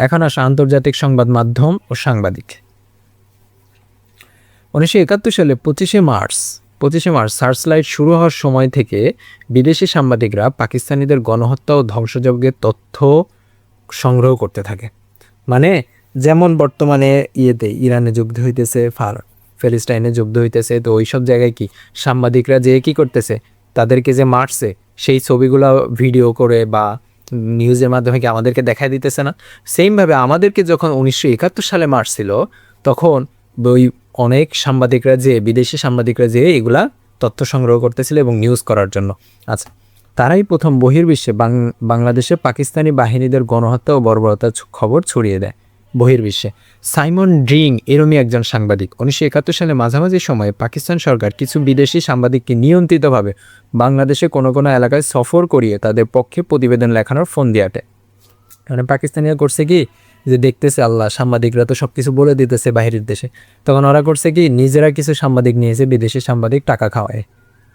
এখন আসা আন্তর্জাতিক সংবাদ মাধ্যম ও সাংবাদিক। 1971 সালে 25শে মার্চ সার্চলাইট শুরু হওয়ার সময় থেকে বিদেশি সাংবাদিকরা পাকিস্তানিদের গণহত্যা ও ধ্বংসযজ্ঞের তথ্য সংগ্রহ করতে থাকে। মানে যেমন বর্তমানে ইরানে যুদ্ধ হইতেছে, ফিলিস্তিনে যুদ্ধ হইতেছে, তো ওই সব জায়গায় কি সাংবাদিকরা যে কি করতেছে, তাদেরকে যে মারছে সেই ছবিগুলো ভিডিও করে বা নিউজের মাধ্যমে কি আমাদেরকে দেখায় দিতেছে না? সেমভাবে আমাদেরকে যখন 1971 সালে মারছিল তখন ওই অনেক সাংবাদিকরা যে বিদেশি সাংবাদিকরা যে এগুলা তথ্য সংগ্রহ করতেছিল এবং নিউজ করার জন্য। আচ্ছা, তারাই প্রথম বহির্বিশ্বে বাংলাদেশে পাকিস্তানি বাহিনীদের গণহত্যা ও বর্বরতার খবর ছড়িয়ে দেয় বহির্বিশ্বে। সাইমন ড্রিং এরমই একজন সাংবাদিক 1971 সালে মাঝামাঝি সময়ে পাকিস্তান সরকার কিছু বিদেশি সাংবাদিককে নিয়ন্ত্রিতভাবে বাংলাদেশে কোনো কোনো এলাকায় সফর করিয়ে তাদের পক্ষে প্রতিবেদন লেখানোর ফোন দিয়াটে। মানে পাকিস্তানিরা করছে কি, যে দেখতেছে আল্লাহ সাংবাদিকরা তো সব কিছু বলে দিতেছে বাহিরের দেশে, তখন ওরা করছে কি নিজেরা কিছু সাংবাদিক নিয়েছে, বিদেশি সাংবাদিক টাকা খাওয়ায়,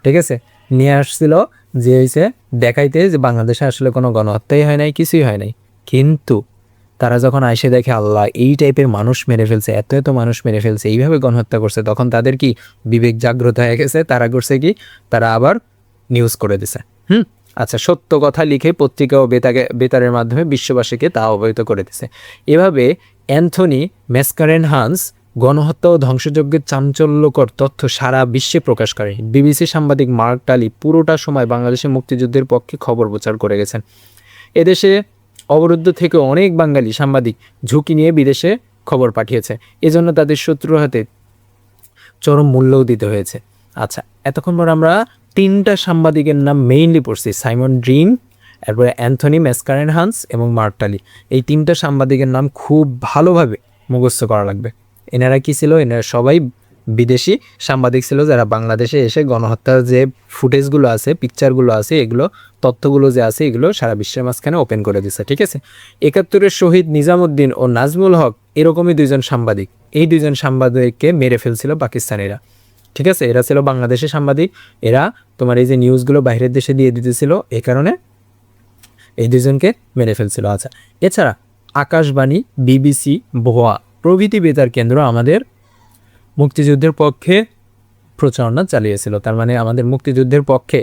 ঠিক আছে, নিয়ে আসছিল যে হয়েছে দেখাইতে যে বাংলাদেশে আসলে কোনো গণহত্যাই হয় নাই, কিছুই হয় নাই। কিন্তু তারা যখন আইসে দেখে আল্লাহ এই টাইপের মানুষ মেরে ফেলছে, এত এত মানুষ মেরে ফেলছে, এইভাবে গণহত্যা করছে, তখন তাদের কি বিবেক জাগ্রত হয়ে গেছে। তারা করছে কি, তারা আবার নিউজ করে দিছে। আচ্ছা, সত্য কথা লিখে পত্রিকা ও বেতারের মাধ্যমে বিশ্ববাসীকে তা অবহিত করে দিছে। এভাবে অ্যান্থনি ম্যাসকারেনহান্স গণহত্যা ও ধ্বংসযজ্ঞের চাঞ্চল্যকর তথ্য সারা বিশ্বে প্রকাশ করে। বিবিসি সাংবাদিক মার্ক টালি পুরোটা সময় বাংলাদেশের মুক্তিযুদ্ধের পক্ষে খবর প্রচার করে গেছেন। এদেশে অবরুদ্ধ থেকে অনেক বাঙালি সাংবাদিক ঝুঁকি নিয়ে বিদেশে খবর পাঠিয়েছে, এজন্য তাদের শত্রুর হাতে চরম মূল্যও দিতে হয়েছে। আচ্ছা, এতক্ষণ পর আমরা 3টা সাংবাদিকের নাম মেইনলি পড়ছি, সাইমন ড্রিং, এরপরে অ্যান্থনি ম্যাসকারেনহান্স এবং মার্ক টালি। এই 3টা সাংবাদিকের নাম খুব ভালোভাবে মুখস্থ করা লাগবে। এনারা কি ছিল? এনারা সবাই বিদেশি সাংবাদিক ছিল, যারা বাংলাদেশে এসে গণহত্যার যে ফুটেজগুলো আছে, পিকচারগুলো আছে, এগুলো তথ্যগুলো যে আছে, এগুলো সারা বিশ্বের মাঝখানে ওপেন করে দিচ্ছে, ঠিক আছে। 71-এর শহীদ নিজামুদ্দিন ও নাজমুল হক এরকমই 2জন সাংবাদিক, এই 2জন সাংবাদিককে মেরে ফেলছিল পাকিস্তানিরা, ঠিক আছে। এরা ছিল বাংলাদেশের সাংবাদিক, এরা তোমার এই যে নিউজগুলো বাইরের দেশে দিয়ে দিতেছিল, এই কারণে এই 2জনকে মেরে ফেলছিল। আচ্ছা, এছাড়া আকাশবাণী, বিবিসি, ভোয়া প্রভৃতি বেতার কেন্দ্র আমাদের মুক্তিযুদ্ধের পক্ষে প্রচারণা চালিয়েছিল। তার মানে আমাদের মুক্তিযুদ্ধের পক্ষে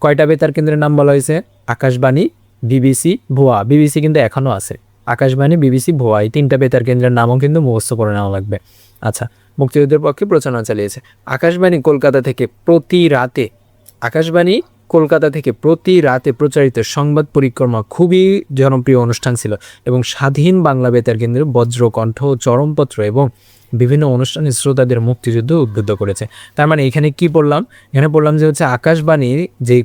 কয়টা বেতার কেন্দ্রের নাম বলা হয়েছে? আকাশবাণী, বিবিসি, ভোয়া। বিবিসি কিন্তু এখনও আছে। আকাশবাণী, বিবিসি, ভোয়া, এই 3টা বেতার কেন্দ্রের নামও কিন্তু মুখস্থ করে নেওয়া লাগবে। আচ্ছা, মুক্তিযুদ্ধের পক্ষে প্রচারণা চালিয়েছে। আকাশবাণী কলকাতা থেকে প্রতি রাতে প্রচারিত সংবাদ পরিক্রমা খুবই জনপ্রিয় অনুষ্ঠান ছিল এবং স্বাধীন বাংলা বেতার কেন্দ্রের বজ্রকণ্ঠ, চরমপত্র এবং বিভিন্ন অনুষ্ঠানে শ্রোতাদের মুক্তিযুদ্ধ উদ্বুদ্ধ করেছে। তার মানে এখানে কি পড়লাম? এখানে পড়লাম যে হচ্ছে আকাশবাণী যে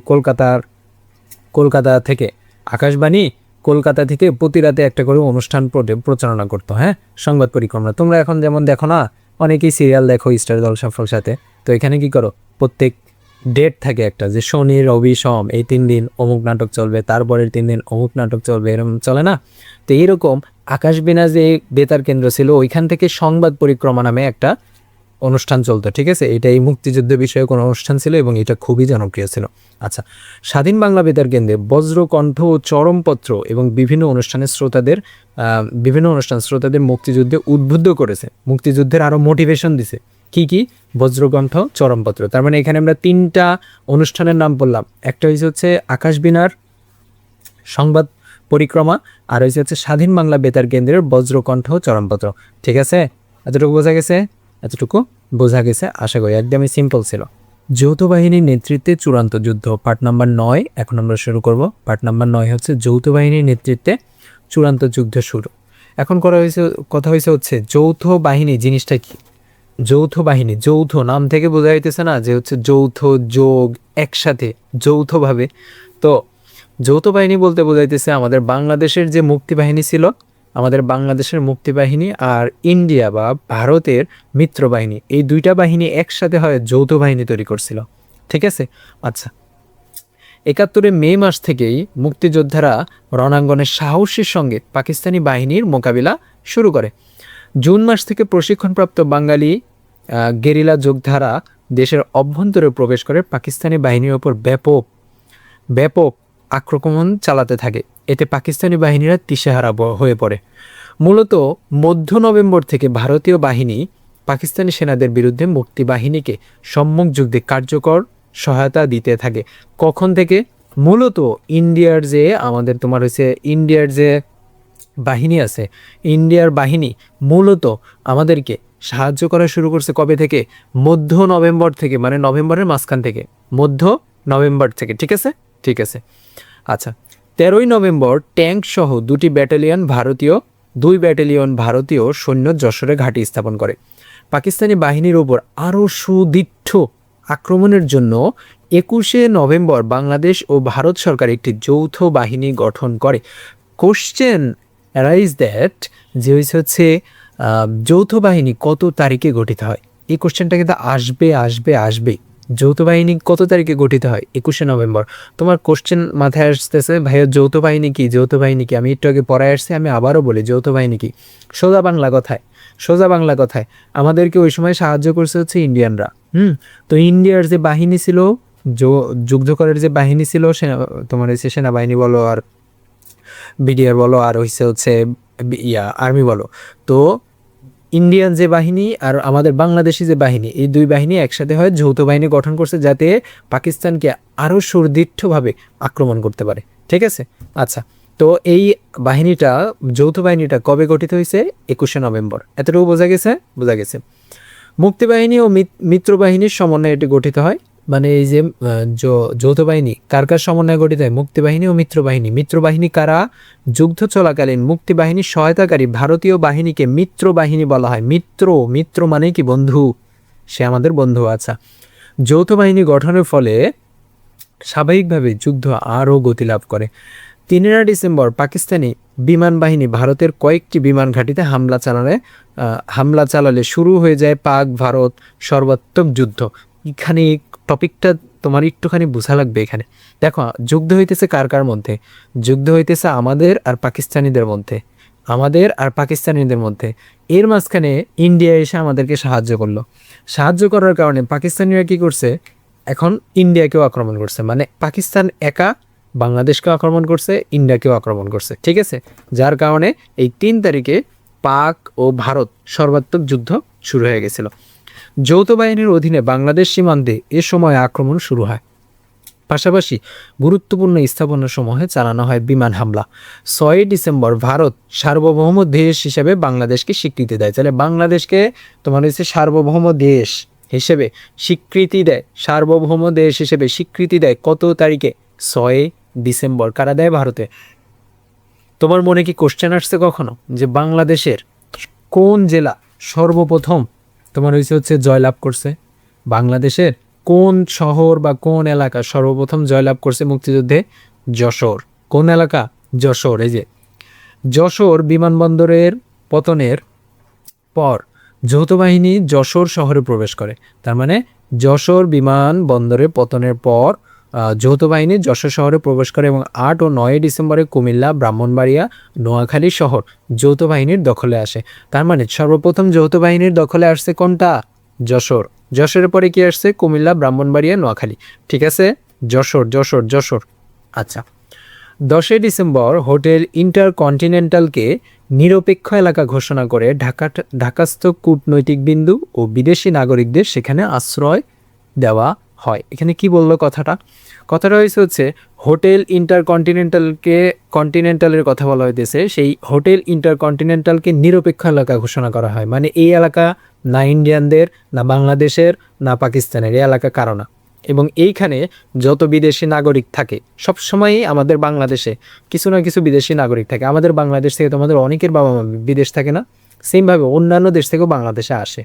কলকাতা থেকে প্রতি রাতে একটা করে অনুষ্ঠান প্রচারণা করতো, হ্যাঁ, সংবাদ পরিক্রমা। তোমরা এখন যেমন দেখো না, অনেকেই সিরিয়াল দেখো স্টার জলসার সাথে, তো এখানে কি করো, প্রত্যেক ডেট থাকে একটা, যে শনি, রবি, সোম এই 3 দিন অমুক নাটক চলবে, তারপরের 3 দিন অমুক নাটক চলবে, এরকম চলে না? তো এইরকম আকাশবাণী যে বেতার কেন্দ্র ছিল, ওইখান থেকে সংবাদ পরিক্রমা নামে একটা অনুষ্ঠান চলতো, ঠিক আছে। এটা এই মুক্তিযুদ্ধ বিষয়ে কোনো অনুষ্ঠান ছিল এবং এটা খুবই জনপ্রিয় ছিল। আচ্ছা, স্বাধীন বাংলা বেতার কেন্দ্রে বজ্রকণ্ঠ ও চরমপত্র এবং বিভিন্ন অনুষ্ঠান শ্রোতাদের মুক্তিযুদ্ধে উদ্বুদ্ধ করেছে, মুক্তিযুদ্ধের আরও মোটিভেশন দিছে। কি? বজ্রকণ্ঠ, চরমপত্র। তার মানে এখানে আমরা 3টা অনুষ্ঠানের নাম বললাম। একটা হচ্ছে আকাশবাণীর সংবাদ পরিক্রমা, আর হচ্ছে স্বাধীন বাংলা বেতার কেন্দ্রের বজ্রকণ্ঠ, চরমপত্র, ঠিক আছে। এতটুকু বোঝা গেছে আশা করি, একদমই সিম্পল ছিল। যৌথ বাহিনীর নেতৃত্বে চূড়ান্ত যুদ্ধ, পার্ট নাম্বার 9। এখন আমরা শুরু করব। পার্ট নাম্বার 9 হচ্ছে যৌথ বাহিনীর নেতৃত্বে চূড়ান্ত যুদ্ধ শুরু। এখন কথা হচ্ছে যৌথ বাহিনী জিনিসটা কি? যৌথ বাহিনী, যৌথ নাম থেকে বোঝা যাইতেছে না যে হচ্ছে যৌথ, যোগ, একসাথে, যৌথভাবে। তো যৌথ বাহিনী বলতে বোঝাইতেছে আমাদের বাংলাদেশের যে মুক্তিবাহিনী ছিল, আমাদের বাংলাদেশের মুক্তিবাহিনী আর ইন্ডিয়া বা ভারতের মিত্রবাহিনী, এই 2টা বাহিনী একসাথে হয়ে যৌথ বাহিনী তৈরি করছিল, ঠিক আছে। আচ্ছা, 71 মে মাস থেকেই মুক্তিযোদ্ধারা রণাঙ্গনের সাহসের সঙ্গে পাকিস্তানি বাহিনীর মোকাবিলা শুরু করে। জুন মাস থেকে প্রশিক্ষণপ্রাপ্ত বাঙালি গেরিলা যোদ্ধারা দেশের অভ্যন্তরে প্রবেশ করে পাকিস্তানি বাহিনীর ওপর ব্যাপক আক্রমণ চালাতে থাকে। এতে পাকিস্তানি বাহিনীরা দিশেহারা হয়ে পড়ে। মূলত মধ্য নভেম্বর থেকে ভারতীয় বাহিনী পাকিস্তানি সেনাদের বিরুদ্ধে মুক্তিবাহিনীকে সম্মুখ যুদ্ধে কার্যকর সহায়তা দিতে থাকে। কখন থেকে? মূলত ইন্ডিয়ার যে আমাদের তোমার হচ্ছে ইন্ডিয়ার যে বাহিনী আছে, ইন্ডিয়ার বাহিনী মূলত আমাদেরকে সাহায্য করা শুরু করছে কবে থেকে? মধ্য নভেম্বর থেকে, মানে নভেম্বরের মাঝখান থেকে, মধ্য নভেম্বর থেকে। ঠিক আছে, ঠিক আছে। আচ্ছা, 13ই নভেম্বর ট্যাঙ্ক সহ 2 ব্যাটালিয়ন ভারতীয় সৈন্য যশোরে ঘাঁটি স্থাপন করে। পাকিস্তানি বাহিনীর ওপর আরও সুদৃঢ় আক্রমণের জন্য 21শে নভেম্বর বাংলাদেশ ও ভারত সরকার একটি যৌথ বাহিনী গঠন করে। কোশ্চেন অ্যারাইজ দ্যাট যে হচ্ছে যৌথ বাহিনী কত তারিখে গঠিত হয়? এই কোশ্চেনটা কিন্তু আসবে। যৌথ বাহিনী কত তারিখে গঠিত হয়? 21শে নভেম্বর। তোমার কোশ্চেন মাথায় আসতেছে, ভাইয়া যৌথ বাহিনী কি? আমি একটু আগে পড়ায় আসছি, আমি আবারও বলি যৌথ বাহিনী কি। সোজা বাংলা কথায় আমাদেরকে ওই সময় সাহায্য করছে হচ্ছে ইন্ডিয়ানরা। তো ইন্ডিয়ার যে বাহিনী ছিল, যুদ্ধকরের যে বাহিনী ছিল, তোমার হচ্ছে সেনাবাহিনী বলো আর বিডিআর বলো আর হচ্ছে আর্মি বলো, তো ইন্ডিয়ান যে বাহিনী আর আমাদের বাংলাদেশি যে বাহিনী, এই 2 বাহিনী একসাথে হয় যৌথ বাহিনী গঠন করছে, যাতে পাকিস্তানকে আরও সুদৃঢ়ভাবে আক্রমণ করতে পারে। ঠিক আছে, আচ্ছা। তো এই বাহিনীটা, যৌথ বাহিনীটা কবে গঠিত হয়েছে? 21শে নভেম্বর। এতটুকু বোঝা গেছে। মুক্তিবাহিনী ও মিত্রবাহিনীর সমন্বয়ে এটি গঠিত হয়। মানে এই যে যৌথ বাহিনী কার সমন্বয়ে গঠিত হয়? মুক্তিবাহিনী ও মিত্রবাহিনী। মিত্রবাহিনী কারা? যুদ্ধ চলাকালীন মুক্তিবাহিনীর সহায়তাকারী ভারতীয় বাহিনীকে মিত্রবাহিনী বলা হয়। মিত্র মানে কি? বন্ধু, সে আমাদের বন্ধু। আচ্ছা, যৌথ বাহিনী গঠনের ফলে স্বাভাবিকভাবে যুদ্ধ আরও গতি লাভ করে। 3 ডিসেম্বর পাকিস্তানি বিমান বাহিনী ভারতের কয়েকটি বিমান ঘাঁটিতে হামলা চালালে শুরু হয়ে যায় পাক ভারত সর্বাত্মক যুদ্ধ। এখানে টপিকটা তোমার একটুখানি বোঝা লাগবে। এখানে দেখো, যুদ্ধ হইতেছে কার মধ্যে? যুদ্ধ হইতেছে আমাদের আর পাকিস্তানিদের মধ্যে। এর মাঝখানে ইন্ডিয়া এসে আমাদেরকে সাহায্য করার কারণে পাকিস্তানিরা কি করছে? এখন ইন্ডিয়াকেও আক্রমণ করছে। মানে পাকিস্তান একা বাংলাদেশকেও আক্রমণ করছে, ইন্ডিয়াকেও আক্রমণ করছে। ঠিক আছে, যার কারণে এই 3 তারিখে পাক ও ভারত সর্বাত্মক যুদ্ধ শুরু হয়ে গেছিল। যৌথ বাহিনীর অধীনে বাংলাদেশ সীমান্তে এ সময় আক্রমণ শুরু হয়। পাশাপাশি গুরুত্বপূর্ণ স্থাপনাসমূহে চালানো হয় বিমান হামলা। 6 ডিসেম্বর ভারত সার্বভৌম দেশ হিসেবে বাংলাদেশকে স্বীকৃতি দেয়। তাহলে বাংলাদেশকে তোমার হচ্ছে সার্বভৌম দেশ হিসেবে স্বীকৃতি দেয় কত তারিখে? 6 ডিসেম্বর। কারা দেয়? ভারতে। তোমার মনে কি কোশ্চেন আসছে কখনো যে বাংলাদেশের কোন জেলা সর্বপ্রথম তোমার হচ্ছে জয়লাভ করছে? বাংলাদেশের কোন শহর বা কোন এলাকা সর্বপ্রথম জয়লাভ করছে মুক্তিযুদ্ধে? যশোর। কোন এলাকা? যশোর। এই যে যশোর বিমানবন্দরের পতনের পর যৌথ বাহিনী যশোর শহরে প্রবেশ করে। তার মানে যশোর বিমানবন্দরের পতনের পর যৌথ বাহিনী যশোর শহরে প্রবেশ করে এবং 8 ও 9 ডিসেম্বরে কুমিল্লা, ব্রাহ্মণবাড়িয়া, নোয়াখালী শহর যৌথ বাহিনীর দখলে আসে। তার মানে সর্বপ্রথম যৌথ বাহিনীর দখলে আসছে কোনটা? যশোর। যশোরের পরে কি আসছে? কুমিল্লা, ব্রাহ্মণবাড়িয়া, নোয়াখালী। ঠিক আছে, যশোর। আচ্ছা, 10 ডিসেম্বর হোটেল ইন্টারকন্টিনেন্টালকে নিরপেক্ষ এলাকা ঘোষণা করে ঢাকাস্থ কূটনৈতিক বিন্দু ও বিদেশি নাগরিকদের সেখানে আশ্রয় দেওয়া হয়। এখানে কি বললো কথাটা হচ্ছে হোটেল কন্টিনেন্টালের কথা বলা হইতেছে। সেই হোটেল ইন্টারকন্টিনেন্টালকে নিরপেক্ষ এলাকা ঘোষণা করা হয়। মানে এই এলাকা না ইন্ডিয়ানদের, না বাংলাদেশের, না পাকিস্তানের, এই এলাকা কারো না। এবং এইখানে যত বিদেশি নাগরিক থাকে, সবসময়ই আমাদের বাংলাদেশে কিছু না কিছু বিদেশি নাগরিক থাকে। আমাদের বাংলাদেশ থেকে তোমাদের অনেকের বাবা মা বিদেশ থাকে না? সেমভাবে অন্যান্য দেশ থেকেও বাংলাদেশে আসে।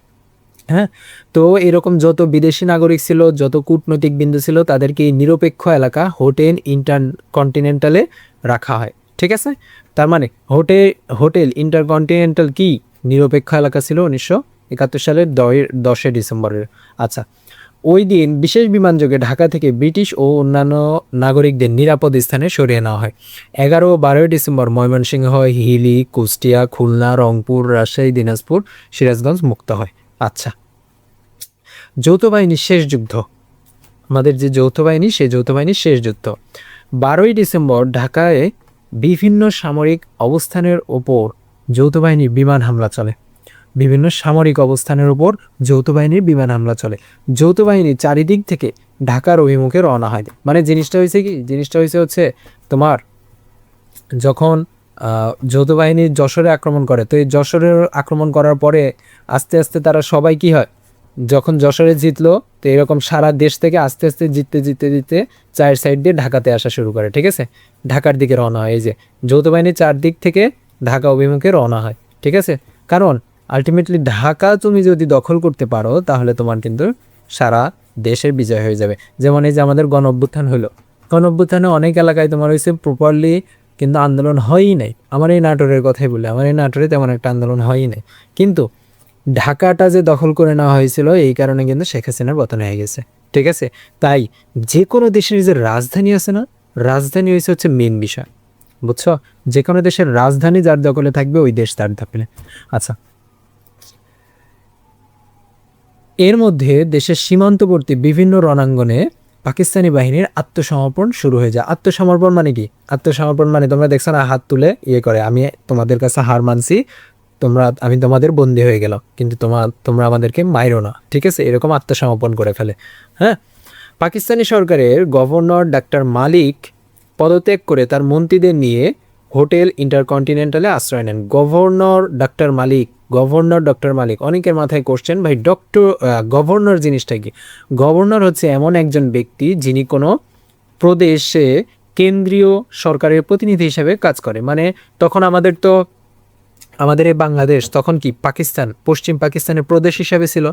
হ্যাঁ, তো এরকম যত বিদেশি নাগরিক ছিল, যত কূটনৈতিক বিন্দু ছিল, তাদেরকে এই নিরপেক্ষ এলাকা হোটেল ইন্টারকন্টিনেন্টালে রাখা হয়। ঠিক আছে, তার মানে হোটেল ইন্টারকন্টিনেন্টাল কি নিরপেক্ষ এলাকা ছিল 1971 সালের 10 ডিসেম্বরের। আচ্ছা, ওই দিন বিশেষ বিমানযোগে ঢাকা থেকে ব্রিটিশ ও অন্যান্য নাগরিকদের নিরাপদ স্থানে সরিয়ে নেওয়া হয়। 11 ও 12 ডিসেম্বর ময়মনসিংহ, হিলি, কুষ্টিয়া, খুলনা, রংপুর, রাজশাহী, দিনাজপুর, সিরাজগঞ্জ মুক্ত হয়। আচ্ছা, যৌথ বাহিনীর শেষ যুদ্ধ। আমাদের যে যৌথ বাহিনী, সেই যৌথ বাহিনীর শেষ যুদ্ধ 12ই ডিসেম্বর ঢাকায় বিভিন্ন সামরিক অবস্থানের ওপর যৌথ বাহিনীর বিমান হামলা চলে। বিভিন্ন সামরিক অবস্থানের উপর যৌথ বাহিনীর বিমান হামলা চলে। যৌথ বাহিনী চারিদিক থেকে ঢাকার অভিমুখে রওনা হয়। মানে জিনিসটা হয়েছে হচ্ছে তোমার যখন যৌথ বাহিনী যশোরে আক্রমণ করে, তো এই যশোরে আক্রমণ করার পরে আস্তে আস্তে তারা সবাই কি হয়, যখন যশোরে জিতলো তো এরকম সারা দেশ থেকে আস্তে আস্তে জিততে চায়ের সাইড দিয়ে ঢাকাতে আসা শুরু করে। ঠিক আছে, ঢাকার দিকে রওনা হয়। এই যে যৌথ বাহিনী চারদিক থেকে ঢাকা অভিমুখে রওনা হয়। ঠিক আছে, কারণ আলটিমেটলি ঢাকা তুমি যদি দখল করতে পারো তাহলে তোমার কিন্তু সারা দেশের বিজয় হয়ে যাবে। যেমন এই যে আমাদের গণ অভ্যুত্থান হলো, গণ অভ্যুত্থানে অনেক এলাকায় তোমার হয়েছে প্রপারলি কিন্তু আন্দোলন হয়ই নাই। আমার এই নাটোরের কথাই বলি, আমার এই নাটোরে তেমন একটা আন্দোলন হয়ই নাই, কিন্তু ঢাকাটা যে দখল করে নেওয়া হয়েছিল এই কারণে কিন্তু শেখ হাসিনার পতন হয়ে গেছে। ঠিক আছে, তাই যে কোনো দেশের যে রাজধানী আছে না, রাজধানী হচ্ছে মেন বিষয়, বুঝছো? যে কোনো দেশের রাজধানী যার দখলে থাকবে ওই দেশ তার দখলে। আচ্ছা, এর মধ্যে দেশের সীমান্তবর্তী বিভিন্ন রণাঙ্গনে পাকিস্তানি বাহিনীর আত্মসমর্পণ শুরু হয়ে যায়। আত্মসমর্পণ মানে কি? আত্মসমর্পণ মানে তোমরা দেখছো না, হাত তুলে করে আমি তোমাদের কাছে হার মানছি, আমি তোমাদের বন্দী হয়ে গেল, কিন্তু তোমরা আমাদেরকে মাইরো না। ঠিক আছে, এরকম আত্মসমর্পণ করে ফেলে। হ্যাঁ, পাকিস্তানি সরকারের গভর্নর ডাক্তার মালিক পদত্যাগ করে তার মন্ত্রীদের নিয়ে হোটেল ইন্টারকন্টিনেন্টালে আশ্রয় নেন। গভর্নর ডক্টর মালিক, অনেকের মাথায় কোশ্চেন, ভাই গভর্নর জিনিসটা কি? গভর্নর হচ্ছে এমন একজন ব্যক্তি যিনি কোনো প্রদেশে কেন্দ্রীয় সরকারের প্রতিনিধি হিসেবে কাজ করে। মানে তখন আমাদের এই বাংলাদেশ তখন কি পাকিস্তান, পশ্চিম পাকিস্তানের প্রদেশ হিসাবে ছিল।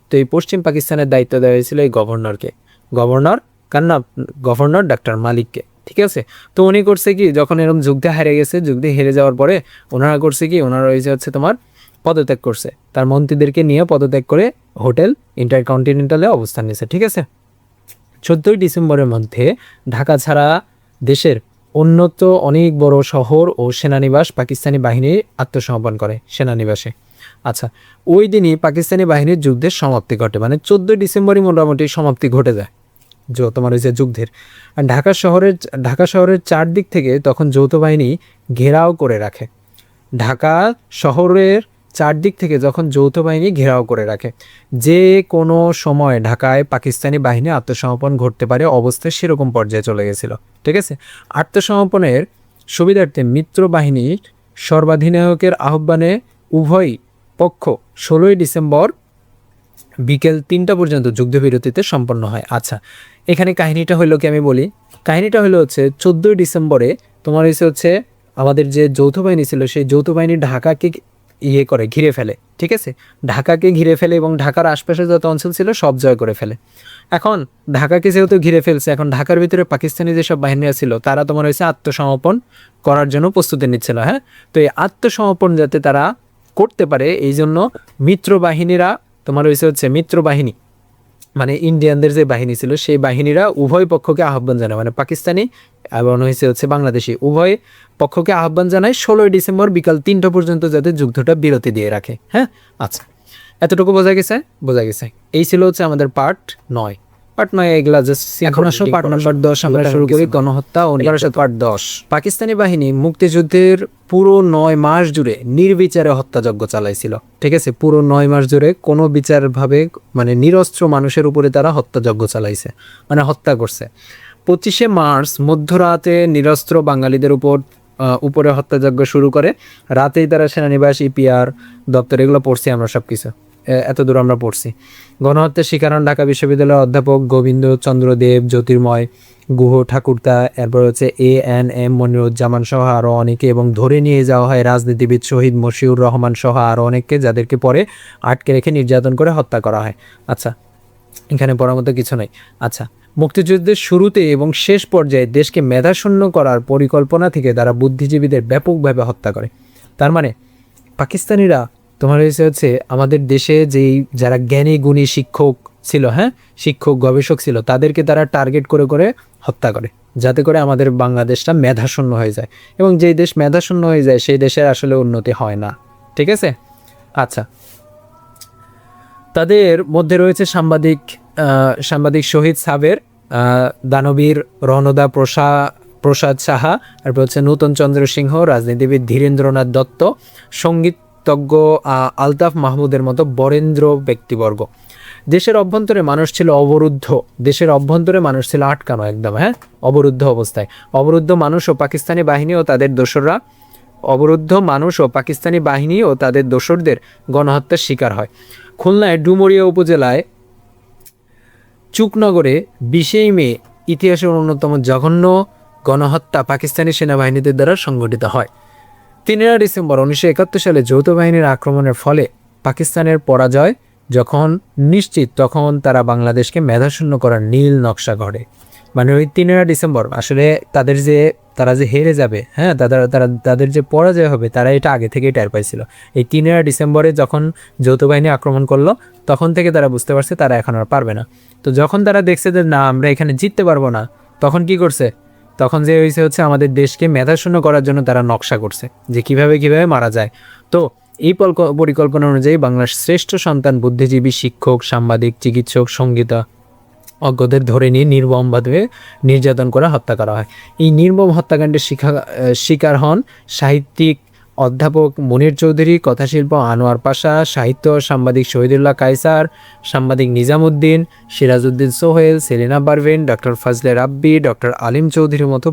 তো এই পশ্চিম পাকিস্তানের দায়িত্ব দেওয়া হয়েছিল এই গভর্নরকে। গভর্নর ডাক্তার মালিককে। ঠিক আছে, তো উনি করছে কি, যখন এরকম যুদ্ধে হেরে যাওয়ার পরে ওনারা করছে কি, ওনারা হচ্ছে তোমার পদত্যাগ করছে, তার মন্ত্রীদেরকে নিয়ে পদত্যাগ করে হোটেল ইন্টারকন্টিনেন্টালে অবস্থান নিয়েছে। ঠিক আছে, 14ই ডিসেম্বরের মধ্যে ঢাকা ছাড়া দেশের উন্নত অনেক বড় শহর ও সেনানিবাস পাকিস্তানি বাহিনী আত্মসমর্পণ করে সেনানিবাসে। আচ্ছা, ওই দিনই পাকিস্তানি বাহিনীর যুদ্ধের সমাপ্তি ঘটে, মানে 14 ডিসেম্বরই মোটামুটি সমাপ্তি ঘটে যায় তোমার ওই যে যুদ্ধের। আর ঢাকা শহরের চারদিক থেকে তখন যৌথ বাহিনী ঘেরাও করে রাখে। ঢাকা শহরের চারদিক থেকে যখন যৌথ বাহিনী ঘেরাও করে রাখে, যে কোনো সময় ঢাকায় পাকিস্তানি বাহিনী আত্মসমর্পণ ঘটতে পারে অবস্থা সেরকম পর্যায়ে চলে গেছিল। ঠিক আছে, আত্মসমর্পণের সুবিধার্থে মিত্র বাহিনীর সর্বাধিনায়কের আহ্বানে উভয় পক্ষ 16ই ডিসেম্বর বিকেল 3টা পর্যন্ত যুদ্ধবিরতিতে সম্পন্ন হয়। আচ্ছা, এখানে কাহিনীটা হলো কি আমি বলি। কাহিনীটা হচ্ছে 14ই ডিসেম্বরে তোমার হচ্ছে আমাদের যে যৌথ বাহিনী ছিল সেই যৌথ বাহিনী ঢাকাকে ঘিরে ফেলে। ঠিক আছে, ঢাকাকে ঘিরে ফেলে এবং ঢাকার আশপাশে যত অঞ্চল ছিল সব জয় করে ফেলে। এখন ঢাকাকে যেহেতু ঘিরে ফেলছে, এখন ঢাকার ভিতরে পাকিস্তানি যেসব বাহিনীরা ছিল তারা তোমার আত্মসমর্পণ করার জন্য প্রস্তুতি নিচ্ছিল। হ্যাঁ, তো এই আত্মসমর্পণ যাতে তারা করতে পারে এই জন্য মিত্র বাহিনীরা তোমার মিত্র বাহিনী মানে ইন্ডিয়ানদের যে বাহিনী ছিল সেই বাহিনীরা উভয় পক্ষকে আহ্বান জানায়, মানে পাকিস্তানি এবং বাংলাদেশি উভয় পক্ষকে আহ্বান জানায় 16ই ডিসেম্বর বিকাল 3টা পর্যন্ত যাতে যুদ্ধটা বিরতি দিয়ে রাখে। হ্যাঁ, আচ্ছা, এতটুকু বোঝা গেছে। এই ছিল আমাদের পার্ট 9। এগুলা জাস্ট এখন আসো পার্ট নাম্বার 10 আমরা শুরু করি। গণহত্যা ও পার্ট 10। পাকিস্তানি বাহিনী মুক্তিযুদ্ধের পুরো 9 মাস জুড়ে নির্বিচারে হত্যাযজ্ঞ চালাইছিল। ঠিক আছে, পুরো 9 মাস জুড়ে কোনো বিচারভাবে মানে নিরস্ত্র মানুষের উপরে তারা হত্যাযজ্ঞ চালাইছে, মানে হত্যা করছে। 25শে মার্চ মধ্যরাতে নিরস্ত্র বাঙালিদের উপরে হত্যাযজ্ঞ শুরু করে। রাতেই তারা সেনানিবাস, ইপিআর দপ্তর এগুলো পড়ছি আমরা, সব কিছু এতদূর আমরা পড়ছি। গণহত্যার শিকার হন ঢাকা বিশ্ববিদ্যালয়ের অধ্যাপক গোবিন্দ চন্দ্র দেব, জ্যোতির্ময় গুহ ঠাকুরতা, এরপর ANM মনিরুজ্জামান সহ আরও অনেকে, এবং ধরে নিয়ে যাওয়া হয় রাজনীতিবিদ শহীদ মশিউর রহমান সহ আরও অনেককে, যাদেরকে পরে আটকে রেখে নির্যাতন করে হত্যা করা হয়। আচ্ছা, এখানে পড়ার মতো কিছু নাই। আচ্ছা, মুক্তিযুদ্ধের শুরুতে এবং শেষ পর্যায়ে দেশকে মেধাশূন্য করার পরিকল্পনা থেকে তারা বুদ্ধিজীবীদের ব্যাপকভাবে হত্যা করে। তার মানে পাকিস্তানিরা তোমার আমাদের দেশে যেই যারা জ্ঞানী গুণী শিক্ষক ছিল, হ্যাঁ, শিক্ষক গবেষক ছিল, তাদেরকে তারা টার্গেট করে হত্যা করে, যাতে করে আমাদের বাংলাদেশটা মেধাশূন্য হয়ে যায়। এবং যেই দেশ মেধাশূন্য হয়ে যায় সেই দেশের আসলে উন্নতি হয় না। ঠিক আছে, আচ্ছা, তাদের মধ্যে রয়েছে সাংবাদিক শহীদ সাবের, দানবীর রণদা প্রসাদ সাহা, তারপর হচ্ছে নূতন চন্দ্র সিংহ, রাজনীতিবিদ ধীরেন্দ্রনাথ দত্ত, সঙ্গীতজ্ঞ আলতাফ মাহমুদের মতো বরেন্দ্র ব্যক্তিবর্গ। দেশের অভ্যন্তরে মানুষ ছিল অবরুদ্ধ, দেশের অভ্যন্তরে মানুষ ছিল আটকানো একদম, হ্যাঁ, অবরুদ্ধ অবস্থায়। অবরুদ্ধ মানুষ ও পাকিস্তানি বাহিনী ও তাদের দোসররা অবরুদ্ধ মানুষ ও পাকিস্তানি বাহিনী ও তাদের দোসরদের গণহত্যার শিকার হয়। খুলনায় ডুমুরিয়া উপজেলায় চুকনগরে 20 মে ইতিহাসের অন্যতম জঘন্য গণহত্যা পাকিস্তানি সেনাবাহিনীদের দ্বারা সংঘটিত হয়। 3 ডিসেম্বর 1971 সালে যৌথ বাহিনীর আক্রমণের ফলে পাকিস্তানের পরাজয় যখন নিশ্চিত, তখন তারা বাংলাদেশকে মেধাশূন্য করার নীল নকশা গড়ে। মানে ওই 3 ডিসেম্বর আসলে তারা যে হেরে যাবে, হ্যাঁ, তাদের যে পরাজয় হবে, তারা এটা আগে থেকেই টের পাইছিল। এই 3 ডিসেম্বরে যখন যৌথ বাহিনী আক্রমণ করলো, তখন থেকে তারা বুঝতে পারছে তারা এখন আর পারবে না। তো যখন তারা দেখছে যে না, আমরা এখানে জিততে পারবো না, তখন কি করছে? তখন যে হচ্ছে আমাদের দেশকে মেধাশূন্য করার জন্য তারা নকশা করছে যে কিভাবে মারা যায়। তো এই পরিকল্পনা অনুযায়ী বাংলার শ্রেষ্ঠ সন্তান বুদ্ধিজীবী, শিক্ষক, সাংবাদিক, চিকিৎসক, সঙ্গীতা অজ্ঞদের ধরে নিয়ে নির্মমভাবে নির্যাতন করে হত্যা করা হয়। এই নির্মম হত্যাকাণ্ডের শিকার হন সাহিত্যিক অধ্যাপক মনির চৌধুরী, কথাশিল্প আনোয়ার পাশা, সাহিত্য সাংবাদিক শহীদুল্লাহ কায়সার, সাংবাদিক নিজামুদ্দিন, সিরাজউদ্দিন সোহেল, সেলিনা পারভীন, ডক্টর ফজলে রাব্বি, ডক্টর আলিম চৌধুরীর মতো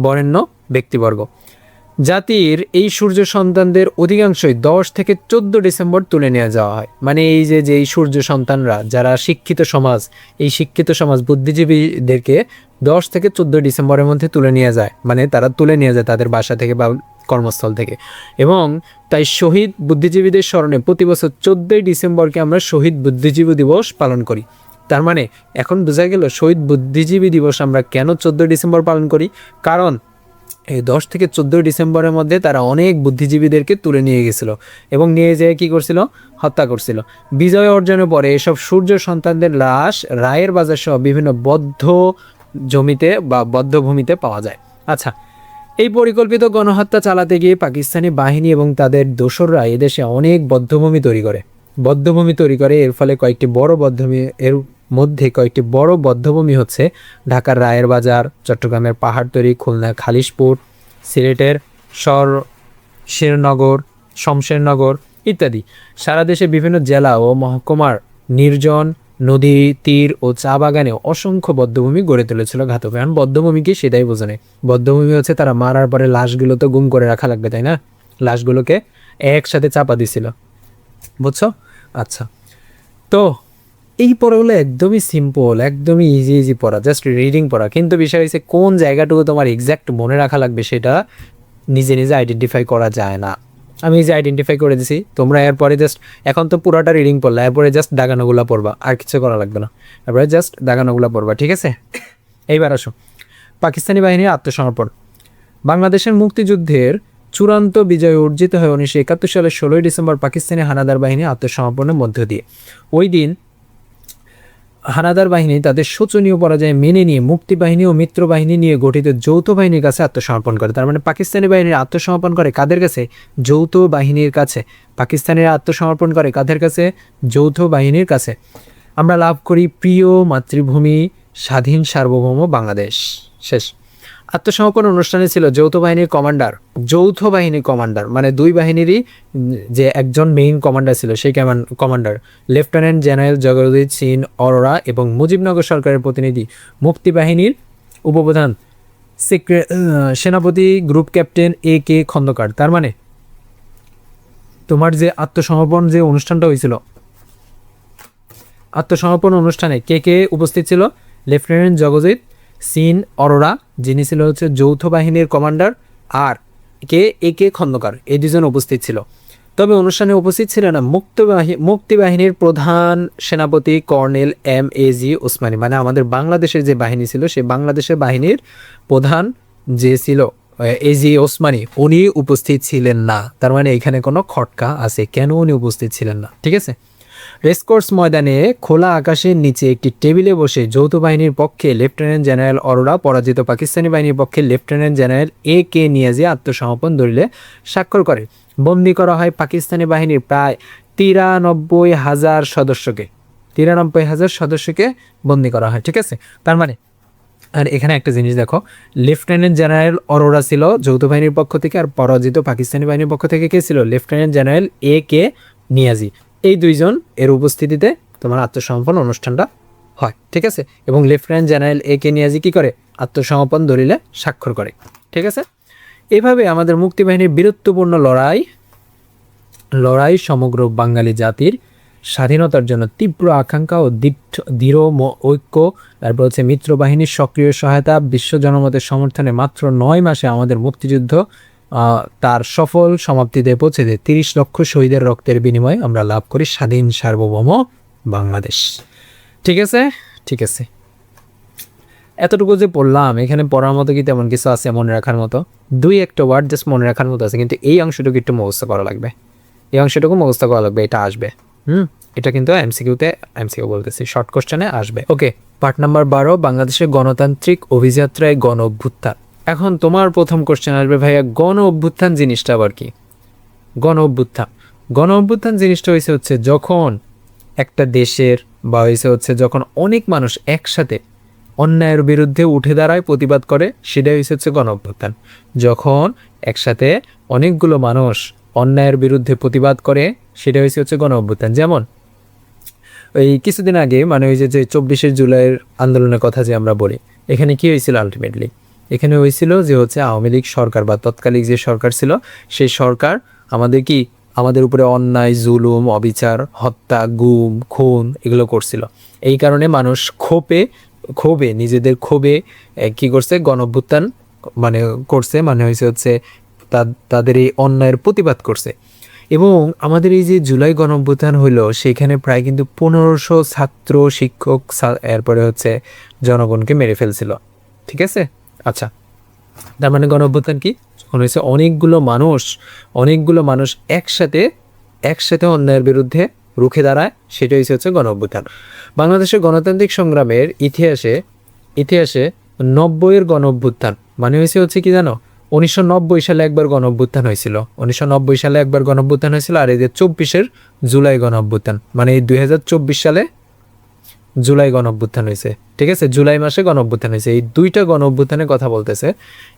বরেণ্য ব্যক্তিবর্গ। জাতির এই সূর্য সন্তানদের অধিকাংশই 10 থেকে 14 ডিসেম্বর তুলে নিয়ে যাওয়া হয়। মানে এই যে এই সূর্য সন্তানরা যারা শিক্ষিত সমাজ, এই শিক্ষিত সমাজ বুদ্ধিজীবীদেরকে 10 থেকে 14 ডিসেম্বরের মধ্যে তুলে নিয়ে যায়। মানে তারা তুলে নিয়ে যায় তাদের বাসা থেকে বা কর্মস্থল থেকে। এবং তাই শহীদ বুদ্ধিজীবীদের স্মরণে প্রতি বছর 14 ডিসেম্বরকে আমরা শহীদ বুদ্ধিজীবী দিবস পালন করি। তার মানে এখন বোঝা গেল শহীদ বুদ্ধিজীবী দিবস আমরা কেন 14 ডিসেম্বর পালন করি। কারণ এই 10 থেকে 14 ডিসেম্বরের মধ্যে তারা অনেক বুদ্ধিজীবীদেরকে তুলে নিয়ে গেছিল এবং নিয়ে যেয়ে কী করছিল? হত্যা করছিল। বিজয় অর্জনের পরে এসব সূর্য সন্তানদের লাশ রায়ের বাজার সহ বিভিন্ন বদ্ধ জমিতে বা বদ্ধভূমিতে পাওয়া যায়। আচ্ছা, এই পরিকল্পিত গণহত্যা চালাতে গিয়ে পাকিস্তানি বাহিনী এবং তাদের দোসররা এদেশে অনেক বদ্ধভূমি তৈরি করে। এর ফলে কয়েকটি বড় বদ্ধভূমি হচ্ছে ঢাকার রায়ের বাজার, চট্টগ্রামের পাহাড়তলী, খুলনার খালিশপুর, সিলেটের শ্মশাননগর ইত্যাদি। সারা দেশে বিভিন্ন জেলা ও মহকুমার নির্জন নদী তীর ও চা বাগানে অসংখ্য বদ্ধভূমি গড়ে তুলেছিল ঘাতক। এখন বদ্ধভূমি কি সেটাই বোঝে নেই। বদ্ধভূমি হচ্ছে তারা মারার পরে লাশগুলো তো গুম করে রাখা লাগবে, তাই না? লাশগুলোকে একসাথে চাপা দিছিল, বুঝছো? আচ্ছা, তো এই পড়াগুলো একদমই সিম্পল, একদমই ইজি পড়া, জাস্ট রিডিং পড়া। কিন্তু বিষয় হচ্ছে কোন জায়গাটুকু তোমার এক্স্যাক্ট মনে রাখা লাগবে সেটা নিজে আইডেন্টিফাই করা যায় না। আমি এই যে আইডেন্টিফাই করে দিছি, তোমরা এরপরে জাস্ট এখন তো পুরোটা রিডিং পড়লা, এরপরে জাস্ট দাগানোগুলা পড়বা, আর কিছু করা লাগবে না। এরপরে জাস্ট দাগানোগুলা পড়বা, ঠিক আছে? এইবার আসো, পাকিস্তানি বাহিনীর আত্মসমর্পণ। বাংলাদেশের মুক্তিযুদ্ধের চূড়ান্ত বিজয় অর্জিত হয় 1971 সালের 16 ডিসেম্বর পাকিস্তানি হানাদার বাহিনী আত্মসমর্পণের মধ্য দিয়ে। ওই দিন হানাদার বাহিনী তাদের শোচনীয় পরাজয় মেনে নিয়ে মুক্তিবাহিনী ও মিত্র বাহিনী নিয়ে গঠিত যৌথ বাহিনীর কাছে আত্মসমর্পণ করে। তার মানে পাকিস্তানি বাহিনীর আত্মসমর্পণ করে কাদের কাছে? যৌথ বাহিনীর কাছে। পাকিস্তানের আত্মসমর্পণ করে কাদের কাছে? যৌথ বাহিনীর কাছে। আমরা লাভ করি প্রিয় মাতৃভূমি, স্বাধীন সার্বভৌম বাংলাদেশ। শেষ। আত্মসমর্পণ অনুষ্ঠানে ছিল যৌথ বাহিনীর কমান্ডার, মানে দুই বাহিনীরই যে একজন মেইন কমান্ডার ছিল, সেই কমান্ডার লেফটেন্যান্ট জেনারেল জগরুদ্দিন সিং অরোরা এবং মুজিবনগর সরকারের প্রতিনিধি মুক্তিবাহিনীর উপপ্রধান সেনাপতি গ্রুপ ক্যাপ্টেন AK খন্দকার। তার মানে তোমার যে আত্মসমর্পণ যে অনুষ্ঠানটা হয়েছিল, আত্মসমর্পণ অনুষ্ঠানে কে উপস্থিত ছিল? লেফটেন্যান্ট জগরুদ্দিন সিং অরোরা, যিনি ছিল হচ্ছে যৌথ বাহিনীর কমান্ডার, আর AK খন্দকার, এই দুজন উপস্থিত ছিল। তবে অনুষ্ঠানে উপস্থিত ছিলেন না মুক্তিবাহিনীর প্রধান সেনাপতি কর্নেল MAG ওসমানী। মানে আমাদের বাংলাদেশের যে বাহিনী ছিল, সেই বাংলাদেশের বাহিনীর প্রধান যে ছিল AG ওসমানী, উনি উপস্থিত ছিলেন না। তার মানে এখানে কোনো খটকা আছে, কেন উনি উপস্থিত ছিলেন না, ঠিক আছে? রেসকোর্স ময়দানে খোলা আকাশের নিচে একটি টেবিলে বসে যৌথ বাহিনীর পক্ষে লেফটেন্যান্ট জেনারেল অরোরা পরাজিত পাকিস্তানি বাহিনীর পক্ষে লেফটেন্যান্ট জেনারেল AK নিয়াজি আত্মসমর্পণ দলিলে স্বাক্ষর করে। বন্দী করা হয় পাকিস্তানি বাহিনীর প্রায় 93,000 সদস্যকে বন্দী করা হয়, ঠিক আছে? তার মানে আর এখানে একটা জিনিস দেখো, লেফটেন্যান্ট জেনারেল অরোরা ছিল যৌথ বাহিনীর পক্ষ থেকে, আর পরাজিত পাকিস্তানি বাহিনীর পক্ষ থেকে কে ছিল? লেফটেন্যান্ট জেনারেল এ কে নিয়াজি। এই দুইজন এর উপস্থিতিতে তোমার আত্মসমর্পণ অনুষ্ঠানটা হয়, ঠিক আছে। এবং লেফটেন্যান্ট জেনারেল এ কে নিয়াজি কী করে? আত্মসমর্পণ দলিলে স্বাক্ষর করে, ঠিক আছে। এভাবে আমাদের মুক্তিবাহিনীর বীরত্বপূর্ণ লড়াই সমগ্র বাঙালি জাতির স্বাধীনতার জন্য তীব্র আকাঙ্ক্ষা ও দৃঢ় ঐক্য, তারপর হচ্ছে মিত্রবাহিনীর সক্রিয় সহায়তা, বিশ্ব জনমতের সমর্থনে মাত্র 9 মাসে আমাদের মুক্তিযুদ্ধ তার সফল সমাপ্তিতে পৌঁছে দেয়। 30 লক্ষ শহীদের রক্তের বিনিময়ে আমরা লাভ করি স্বাধীন সার্বভৌম বাংলাদেশ। ঠিক আছে, ঠিক আছে। এতটুকু যে পড়লাম, এখানে পড়ার মতো কি তেমন কিছু আছে মনে রাখার মতো? 2-1 ওয়ার্ড জাস্ট মনে রাখার মতো আছে, কিন্তু এই অংশটুকু একটু মুখস্থ করা লাগবে। এই অংশটুকু মুখস্থ করা লাগবে, এটা আসবে। এটা কিন্তু এমসিকিউ বলতেছি, শর্ট কোশ্চেনে আসবে। ওকে, পার্ট নাম্বার 12, বাংলাদেশের গণতান্ত্রিক অভিযাত্রায় গণ অভ্যুত্থান। এখন তোমার প্রথম কোশ্চেন আসবে, ভাইয়া গণ অভ্যুত্থান জিনিসটা আবার কি? গণ অভ্যুত্থান জিনিসটা হচ্ছে যখন একটা দেশের বা যখন অনেক মানুষ একসাথে অন্যায়ের বিরুদ্ধে উঠে দাঁড়ায়, প্রতিবাদ করে, সেটাই হচ্ছে গণ অভ্যুত্থান। যখন একসাথে অনেকগুলো মানুষ অন্যায়ের বিরুদ্ধে প্রতিবাদ করে, সেটা হচ্ছে গণ অভ্যুত্থান। যেমন ওই কিছুদিন আগে মানে ওই যে 24শে জুলাইয়ের আন্দোলনের কথা যে আমরা বলি, এখানে কি হয়েছিল আলটিমেটলি? এখানে হয়েছিল যে আওয়ামী লীগ সরকার বা তৎকালীন যে সরকার ছিল, সেই সরকার আমাদের উপরে অন্যায়, জুলুম, অবিচার, হত্যা, গুম, খুন এগুলো করছিল। এই কারণে মানুষ নিজেদের ক্ষোভে কি করছে? গণ অভ্যুত্থান করছে, হচ্ছে তাদের এই অন্যায়ের প্রতিবাদ করছে। এবং আমাদের এই যে জুলাই গণ অভ্যুত্থান হইলো, সেখানে প্রায় কিন্তু 1500 ছাত্র, শিক্ষক, এরপরে জনগণকে মেরে ফেলছিল, ঠিক আছে। আচ্ছা, তার মানে গণ অভ্যুত্থান কি? যখন অনেকগুলো মানুষ একসাথে অন্যায়ের বিরুদ্ধে রুখে দাঁড়ায়, সেটাই হচ্ছে গণ অভ্যুত্থান। বাংলাদেশের গণতান্ত্রিক সংগ্রামের ইতিহাসে 90-এর গণ অভ্যুত্থান হচ্ছে কি জানো? 1990 সালে একবার গণ অভ্যুত্থান হয়েছিল, আর এই যে 24-এর জুলাই গণ অভ্যুত্থান, এই 2024 সালে জুলাই গণ অভ্যুত্থান হয়েছে, ঠিক আছে। জুলাই মাসে গণ অভ্যুত্থান হয়েছে। এই দুইটা গণ অভ্যুত্থানের কথা বলতেছে।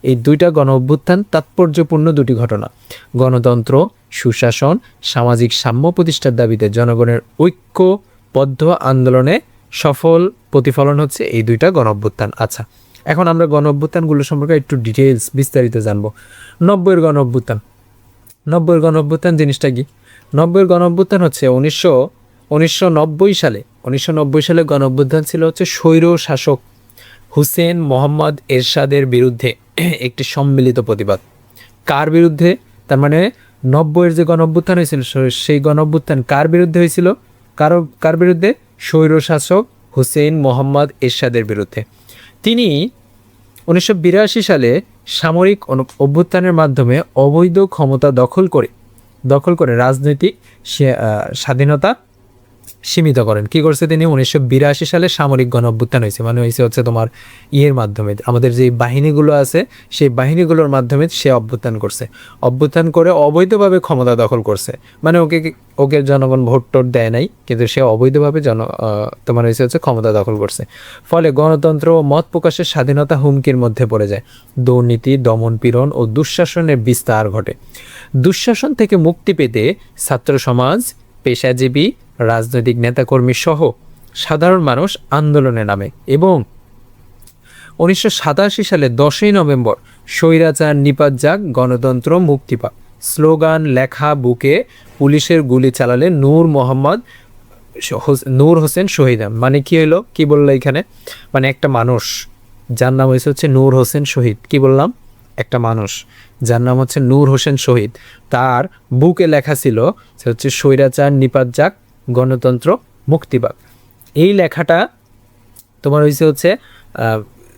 এই দুইটা গণ অভ্যুত্থান তাৎপর্যপূর্ণ দুটি ঘটনা। গণতন্ত্র, সুশাসন, সামাজিক সাম্য প্রতিষ্ঠার দাবিতে জনগণের ঐক্যবদ্ধ আন্দোলনে সফল প্রতিফলন হচ্ছে এই দুইটা গণ অভ্যুত্থান। আচ্ছা, এখন আমরা গণ অভ্যুত্থানগুলো সম্পর্কে একটু ডিটেলস বিস্তারিত জানবো। 90-এর গণ অভ্যুত্থান জিনিসটা কি? 90-এর গণ অভ্যুত্থান হচ্ছে 1990 সালে গণ অভ্যুত্থান ছিল স্বৈর শাসক হুসেন মোহাম্মদ এরশাদের বিরুদ্ধে একটি সম্মিলিত প্রতিবাদ। কার বিরুদ্ধে? তার 90-এর যে গণ অভ্যুত্থান হয়েছিল, সেই গণ অভ্যুত্থান কার বিরুদ্ধে হয়েছিল? কার বিরুদ্ধে? স্বৈর শাসক হুসেন মোহাম্মদ এরশাদের বিরুদ্ধে। তিনি 1982 সালে সামরিক অভ্যুত্থানের মাধ্যমে অবৈধ ক্ষমতা দখল করে রাজনৈতিক স্বাধীনতা সীমিত করেন। কি করছে তিনি? 1982 সালে সামরিক গণ অভ্যুত্থান হয়েছে, হচ্ছে তোমার মাধ্যমে আমাদের যে বাহিনীগুলো আছে, সেই বাহিনীগুলোর মাধ্যমে সে অভ্যুত্থান করে অবৈধভাবে ক্ষমতা দখল করছে। ওকে জনগণ ভোট টোট দেয় নাই, কিন্তু সে অবৈধভাবে তোমার হচ্ছে ক্ষমতা দখল করছে। ফলে গণতন্ত্র ও মত প্রকাশের স্বাধীনতা হুমকির মধ্যে পড়ে যায়। দুর্নীতি, দমনপীড়ন ও দুঃশাসনের বিস্তার ঘটে। দুঃশাসন থেকে মুক্তি পেতে ছাত্র সমাজ, পেশাজীবী, রাজনৈতিক নেতাকর্মী সহ সাধারণ মানুষ আন্দোলনে নামে এবং 1987 সালে 10ই নভেম্বর স্বৈরাচার নিপাত যাক, গণতন্ত্র মুক্তি পাক স্লোগান লেখা বুকে পুলিশের গুলি চালালে নূর হোসেন শহীদ। কি হইলো? কি বললো এখানে? একটা মানুষ যার নাম হচ্ছে নূর হোসেন শহীদ। কি বললাম? একটা মানুষ যার নাম হচ্ছে নূর হোসেন শহীদ, তার বুকে লেখা ছিল স্বৈরাচার নিপাত যাক, গণতন্ত্র মুক্তি পাক। এই লেখাটা তোমার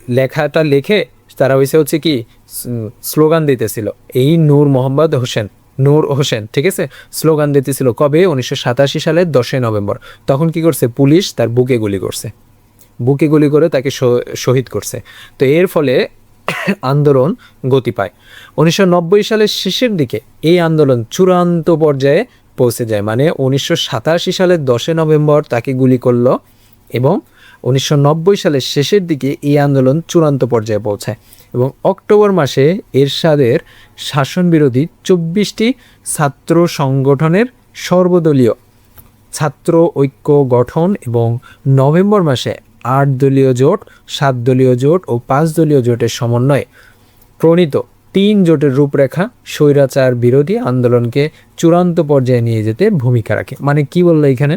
লেখাটা লিখে তারা কি স্লোগান দিতেছিল। এই নূর হোসেন, ঠিক আছে, স্লোগান দিতেছিল। কবে? 1987 সালের 10ই নভেম্বর। তখন কি করছে? পুলিশ তার বুকে গুলি করে তাকে শহীদ করছে। তো এর ফলে আন্দোলন গতি পায়। 1990 সালের শেষের দিকে এই আন্দোলন চূড়ান্ত পর্যায়ে পৌঁছে যায়। 1987 সালের 10ই নভেম্বর তাকে গুলি করলো এবং 1990 সালের শেষের দিকে এই আন্দোলন চূড়ান্ত পর্যায়ে পৌঁছায় এবং অক্টোবর মাসে এরশাদের শাসন বিরোধী 24টি ছাত্র সংগঠনের সর্বদলীয় ছাত্র ঐক্য গঠন এবং নভেম্বর মাসে 8 দলীয় জোট, 7 দলীয় জোট ও 5 দলীয় জোটের সমন্বয়ে প্রণীত 3 জোটের রূপরেখা স্বৈরাচার বিরোধী আন্দোলনকে চূড়ান্ত পর্যায়ে নিয়ে যেতে ভূমিকা রাখে। মানে কি বললো এখানে,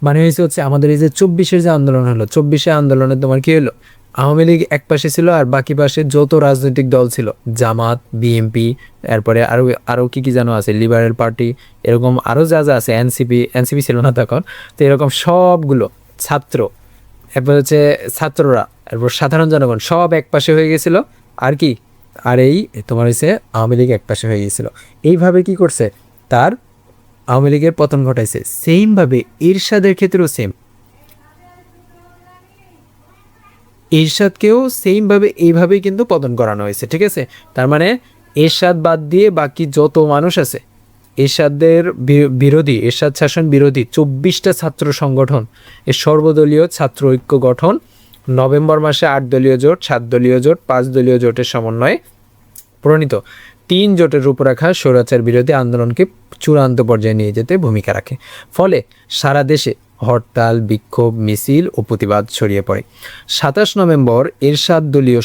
মানে হচ্ছে আমাদের এই যে 24-এর যে আন্দোলন হলো, 24-এ আন্দোলনে তোমার কি হলো, আওয়ামী লীগ এক পাশে ছিল আর বাকি পাশে যত রাজনৈতিক দল ছিল, জামাত, বিএনপি, এরপরে আরও কি যেন আছে, লিবারেল পার্টি, এরকম আরও যা আছে, এনসিপি ছিল না তখন, তো এরকম সবগুলো ছাত্র, এরপর হচ্ছে ছাত্ররা, এরপর সাধারণ জনগণ সব এক পাশে হয়ে গেছিল। আর কি, আর এই তোমার হচ্ছে আওয়ামী লীগ এক পাশে হয়ে গেছিল। এইভাবে কি করছে, তার আওয়ামী লীগের পতন ঘটাইছে। সেমভাবে এরশাদের ক্ষেত্রেও এরশাদকেও সেমভাবে এইভাবেই কিন্তু পতন করানো হয়েছে। ঠিক আছে, তার মানে এরশাদ বাদ দিয়ে বাকি যত মানুষ আছে, এরশাদের বিরোধী, এরশাদ শাসন বিরোধী 24টা ছাত্র সংগঠন, এর সর্বদলীয় ছাত্র ঐক্য গঠন, নভেম্বর মাসে 8 দলীয় জোট, 7 দলীয় জোট, 5 দলীয় জোটের সমন্বয়ে প্রণীত 3 জোটের রূপরেখা স্বৈরাচার বিরোধী আন্দোলনকে চূড়ান্ত পর্যায়ে নিয়ে যেতে ভূমিকা রাখে। ফলে সারা দেশে হরতাল, বিক্ষোভ, মিছিল ও প্রতিবাদ ছড়িয়ে পড়ে। 27 নভেম্বর এরশাদ দলীয়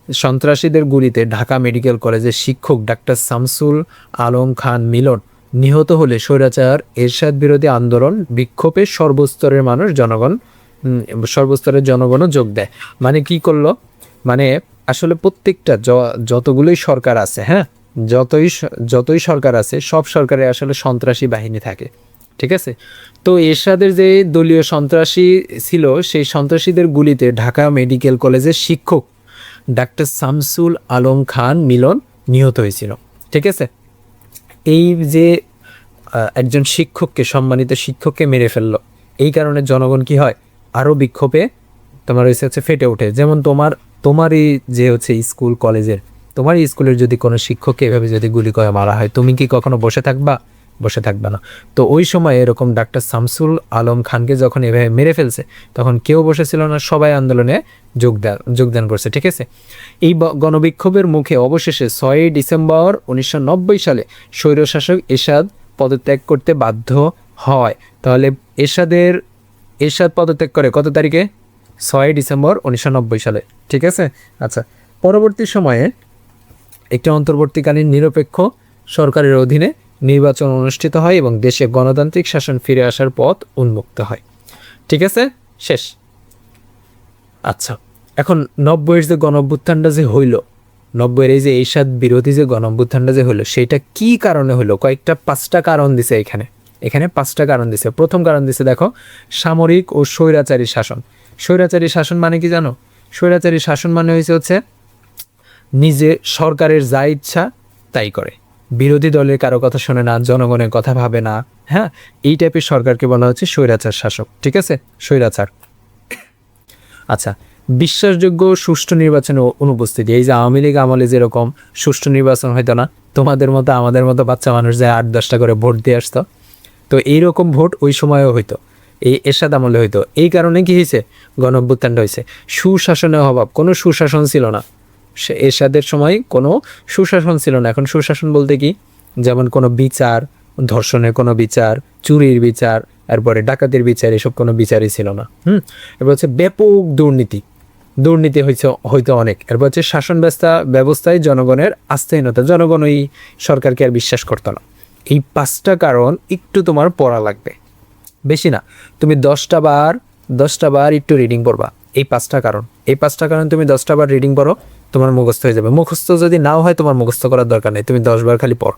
সন্ত্রাসীদের গুলিতে ঢাকা মেডিকেল কলেজের শিক্ষক ডাক্তার শামসুল আলম খান মিলন নিহত হলে স্বৈরাচার এরশাদ বিরোধী আন্দোলন বিক্ষোভে সর্বস্তরের জনগণও যোগ দেয়। মানে কি করলো, মানে আসলে প্রত্যেকটা যতগুলোই সরকার আছে, হ্যাঁ, যতই সরকার আছে, সব সরকারে আসলে সন্ত্রাসী বাহিনী থাকে। ঠিক আছে, তো এরশাদের যে দলীয় সন্ত্রাসী ছিল, সেই সন্ত্রাসীদের গুলিতে ঢাকা মেডিকেল কলেজের শিক্ষক ডাক্তার শামসুল আলম খান মিলন নিহত হয়েছিল। ঠিক আছে, এই যে একজন সম্মানিত শিক্ষককে মেরে ফেললো, এই কারণে জনগণ কি হয়, আরও বিক্ষোভে তোমার হচ্ছে ফেটে ওঠে। যেমন তোমারই যে হচ্ছে স্কুল কলেজের, তোমার স্কুলের যদি কোনো শিক্ষককে এভাবে যদি গুলি করে মারা হয়, তুমি কি কখনো বসে থাকবা না। তো ওই সময় এরকম ডাক্তার শামসুল আলম খানকে যখন এভাবে মেরে ফেলছে, তখন কেউ বসেছিল না, সবাই আন্দোলনে যোগদান করছে। ঠিক আছে, এই গণবিক্ষোভের মুখে অবশেষে 6 ডিসেম্বর 1990 সালে স্বৈরশাসক এরশাদ পদত্যাগ করতে বাধ্য হয়। তাহলে এরশাদ পদত্যাগ করে কত তারিখে? 6 ডিসেম্বর 1990 সালে। ঠিক আছে, আচ্ছা, পরবর্তী সময়ে একটি অন্তর্বর্তীকালীন নিরপেক্ষ সরকারের অধীনে নির্বাচন অনুষ্ঠিত হয় এবং দেশে গণতান্ত্রিক শাসন ফিরে আসার পথ উন্মুক্ত হয়। ঠিক আছে, শেষ। আচ্ছা, এখন 90-এর যে গণঅভ্যুত্থানটা যে হইল, 90-এর এই যে এরশাদ বিরোধী যে গণঅভ্যুত্থানটা যে হইলো, সেইটা কি কারণে হইলো? 5টা কারণ দিছে এখানে 5টা কারণ দিছে। প্রথম কারণ দিছে, দেখো, সামরিক ও স্বৈরাচারী শাসন। স্বৈরাচারী শাসন মানে কি জানো? স্বৈরাচারী শাসন মানে হচ্ছে নিজে সরকারের যা ইচ্ছা তাই করে, বিরোধী দলের কারো কথা শোনে না, জনগণের কথা ভাবে না, হ্যাঁ, এই টাইপের সরকারকে বলা হচ্ছে স্বৈরাচার শাসক। ঠিক আছে, স্বৈরাচার। আচ্ছা, বিশ্বাসযোগ্য সুষ্ঠু নির্বাচনে অনুপস্থিতি। এই যে আওয়ামী লীগ আমলে যেরকম সুষ্ঠু নির্বাচন হইতো না, তোমাদের মতো আমাদের মতো বাচ্চা মানুষ যায় 8-10টা করে ভোট দিয়ে আসতো, তো এইরকম ভোট ওই সময়ও হইতো, এই এরশাদ আমলে হইতো। এই কারণে কি হয়েছে, গণঅভ্যুত্থানটা হয়েছে। সুশাসনের অভাব, কোনো সুশাসন ছিল না এরশাদের সময়, কোনো সুশাসন ছিল না। এখন সুশাসন বলতে কি, যেমন কোনো বিচার, ধর্ষণের কোনো বিচার, চুরির বিচার, এরপরে ডাকাতির বিচার, এসব কোনো বিচারই ছিল না। এরপর হচ্ছে ব্যাপক দুর্নীতি হয়তো অনেক। এরপর হচ্ছে শাসন ব্যবস্থায় জনগণের আস্থাহীনতা, জনগণ ওই সরকারকে আর বিশ্বাস করতো না। এই 5টা কারণ একটু তোমার পড়া লাগবে, বেশি না, তুমি 10টা বার একটু রিডিং পড়বা। এই 5টা কারণ তুমি 10টা বার রিডিং পড়ো, তোমার মুখস্থ হয়ে যাবে। মুখস্থ যদি নাও হয়, তোমার মুখস্থ করার দরকার নেই, তুমি 10 বার খালি পড়।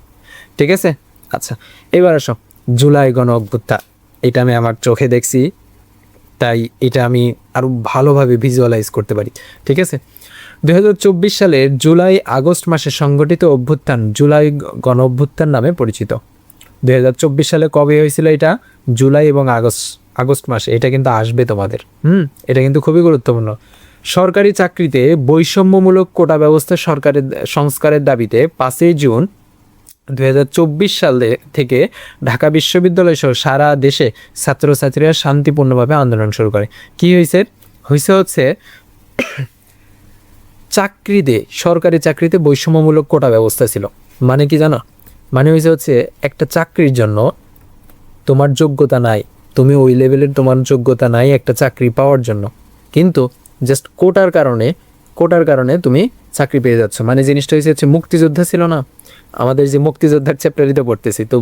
ঠিক আছে, আচ্ছা, এবার আসো জুলাই গণ অভ্যুত্থান। এটা আমি আমার চোখে দেখছি, তাই এটা আমি আরও ভালোভাবে ভিজুয়ালাইজ করতে পারি। ঠিক আছে, 2024 সালের জুলাই আগস্ট মাসে সংগঠিত অভ্যুত্থান জুলাই গণ অভ্যুত্থান নামে পরিচিত। 2024 সালে কবে হয়েছিল এটা? জুলাই এবং আগস্ট মাসে। এটা কিন্তু আসবে তোমাদের, এটা কিন্তু খুবই গুরুত্বপূর্ণ। সরকারি চাকরিতে বৈষম্যমূলক কোটা ব্যবস্থা সংস্কারের দাবিতে 5 জুন 2024 সালে থেকে ঢাকা বিশ্ববিদ্যালয় সহ সারা দেশে ছাত্রছাত্রীরা শান্তিপূর্ণভাবে আন্দোলন শুরু করে। কি হচ্ছে চাকরিতে, সরকারি চাকরিতে বৈষম্যমূলক কোটা ব্যবস্থা ছিল। মানে কি জানো? মানে হচ্ছে একটা চাকরির জন্য তোমার যোগ্যতা নাই, তুমি ওই লেভেলের তোমার যোগ্যতা নাই একটা চাকরি পাওয়ার জন্য, কিন্তু জাস্ট কোটার কারণে তুমি চাকরি পেয়ে যাচ্ছ। মানে জিনিসটা হচ্ছে মুক্তিযোদ্ধা ছিল না, আমাদের যে মুক্তিযোদ্ধার চ্যাপ্টারিতে পড়তেছি, তো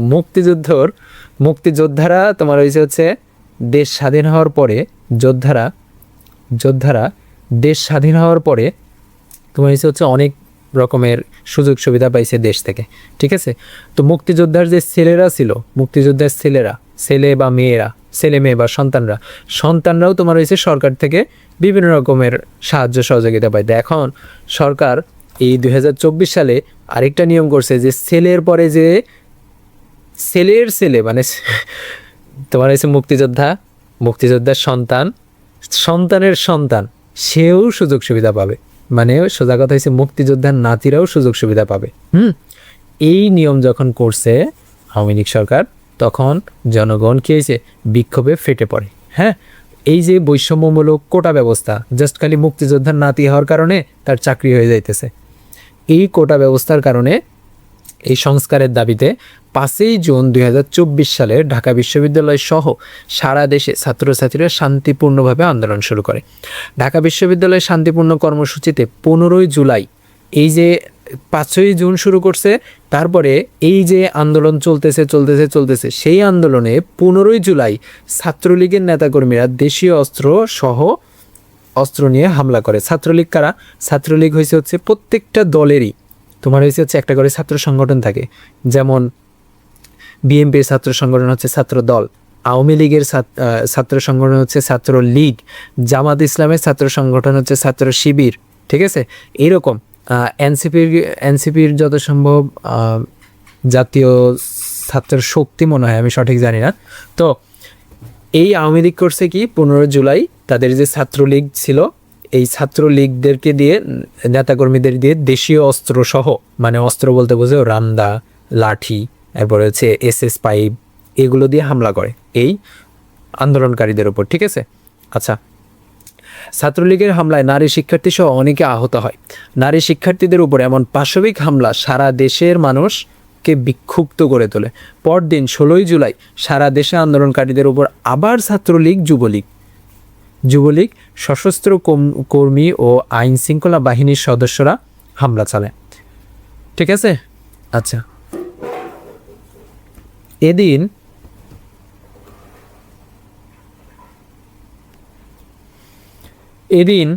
মুক্তিযোদ্ধারা তোমার হচ্ছে দেশ স্বাধীন হওয়ার পরে যোদ্ধারা দেশ স্বাধীন হওয়ার পরে তোমার হচ্ছে অনেক রকমের সুযোগ সুবিধা পাইছে দেশ থেকে, ঠিক আছে? তো মুক্তিযোদ্ধার যে ছেলেরা ছিল, মুক্তিযোদ্ধার ছেলে বা মেয়েরা, ছেলে মেয়ে বা সন্তানরাও তোমার হয়েছে সরকার থেকে বিভিন্ন রকমের সাহায্য সহযোগিতা পাইতে। এখন সরকার এই 2024 সালে আরেকটা নিয়ম করছে যে ছেলের পরে যে ছেলে মানে তোমার হচ্ছে মুক্তিযোদ্ধার সন্তানের সন্তান, সেও সুযোগ সুবিধা পাবে। মানে সোজা কথা হচ্ছে মুক্তিযোদ্ধার নাতিরাও সুযোগ সুবিধা পাবে। এই নিয়ম যখন করছে আওয়ামী লীগ সরকার, তখন জনগণ কি হয়েছে? বিক্ষোভে ফেটে পড়ে। হ্যাঁ, এই যে বৈষম্যমূলক কোটা ব্যবস্থা, জাস্ট খালি মুক্তিযোদ্ধার নাতি হওয়ার কারণে তার চাকরি হয়ে যাইতেছে। এই কোটা ব্যবস্থার কারণে, এই সংস্কারের দাবিতে 5ই জুন 2024 সালে ঢাকা বিশ্ববিদ্যালয় সহ সারা দেশে ছাত্রছাত্রীরা শান্তিপূর্ণভাবে আন্দোলন শুরু করে। ঢাকা বিশ্ববিদ্যালয়ের শান্তিপূর্ণ কর্মসূচিতে 15ই জুলাই, এই যে 5ই জুন শুরু করছে, তারপরে এই যে আন্দোলন চলতেছে, সেই আন্দোলনে 15ই জুলাই ছাত্রলীগের নেতাকর্মীরা দেশীয় অস্ত্র নিয়ে হামলা করে। ছাত্রলীগ কারা? ছাত্রলীগ হচ্ছে প্রত্যেকটা দলেরই তোমার হচ্ছে একটা করে ছাত্র সংগঠন থাকে। যেমন বিএনপির ছাত্র সংগঠন হচ্ছে ছাত্র দল, আওয়ামী লীগের ছাত্র সংগঠন হচ্ছে ছাত্র লীগ, জামাত ইসলামের ছাত্র সংগঠন হচ্ছে ছাত্র শিবির, ঠিক আছে? এরকম এনসিপির যত সম্ভব জাতীয় ছাত্র শক্তি মনে হয়, আমি সঠিক জানি না। তো এই আওয়ামী লীগ করছে কি, 15 জুলাই তাদের যে ছাত্রলীগ ছিল, এই ছাত্রলীগদেরকে দিয়ে, নেতাকর্মীদের দিয়ে দেশীয় অস্ত্র সহ, মানে অস্ত্র বলতে বোঝো রামদা, লাঠি, এরপরে হচ্ছে SS পাইপ, এগুলো দিয়ে হামলা করে এই আন্দোলনকারীদের উপর, ঠিক আছে? আচ্ছা, ছাত্রলীগের হামলায় নারী শিক্ষার্থী সহ অনেকে আহত হয়। নারী শিক্ষার্থীদের উপর এমন পাশবিক হামলা সারা দেশের মানুষকে বিক্ষুব্ধ করে তোলে। পরদিন 16ই জুলাই সারা দেশে আন্দোলনকারীদের উপর আবার ছাত্রলীগ, যুবলীগ, সশস্ত্র কর্মী ও আইন শৃঙ্খলা বাহিনীর সদস্যরা হামলা চালায়, ঠিক আছে? আচ্ছা, এদিন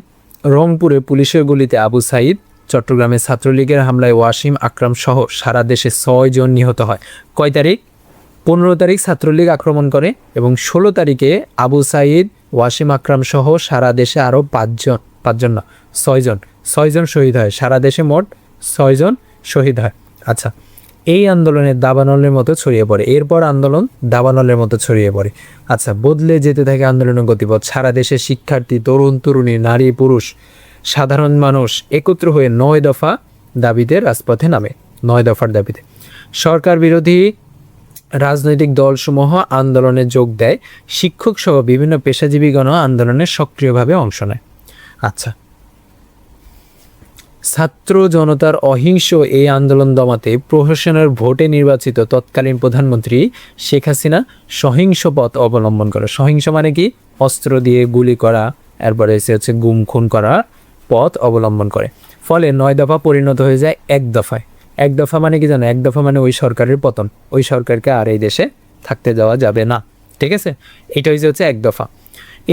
রংপুরে পুলিশের গুলিতে আবু সাইদ, চট্টগ্রামে ছাত্রলীগের হামলায় ওয়াসিম আকরাম সহ সারা দেশে 6 জন নিহত হয়। কয় তারিখ? 15 তারিখ ছাত্রলীগ আক্রমণ করে এবং 16 তারিখে আবু সাইদ, ওয়াসিম আকরাম সহ সারা দেশে আরও 6 জন শহীদ হয়। সারা দেশে মোট 6 জন শহীদ হয়। আচ্ছা, এই আন্দোলনের দাবানলের মতো ছড়িয়ে পড়ে। এরপর আন্দোলন দাবানলের মতো ছড়িয়ে পড়ে। আচ্ছা, বদলে যেতে থাকে আন্দোলনের গতিপথ। সারা দেশে শিক্ষার্থী, তরুণ তরুণী, নারী পুরুষ, সাধারণ মানুষ একত্র হয়ে 9 দফা দাবিতে রাজপথে নামে। 9 দফার দাবিতে সরকার বিরোধী রাজনৈতিক দলসমূহ আন্দোলনে যোগ দেয়। শিক্ষক সহ বিভিন্ন পেশাজীবীগণ আন্দোলনে সক্রিয়ভাবে অংশ নেয়। আচ্ছা, ছাত্র জনতার অহিংস এই আন্দোলন দমাতে প্রহসনের ভোটে নির্বাচিত তৎকালীন প্রধানমন্ত্রী শেখ হাসিনা সহিংস পথ অবলম্বন করে। সহিংস মানে কি? অস্ত্র দিয়ে গুলি করা, এরপরে হচ্ছে গুম খুন করা পথ অবলম্বন করে। ফলে 9 দফা পরিণত হয়ে যায় 1 দফায়। 1 দফা মানে কি জানো? 1 দফা মানে ওই সরকারের পতন, ওই সরকারকে আর এই দেশে থাকতে দেওয়া যাবে না, ঠিক আছে? এটা হচ্ছে 1 দফা।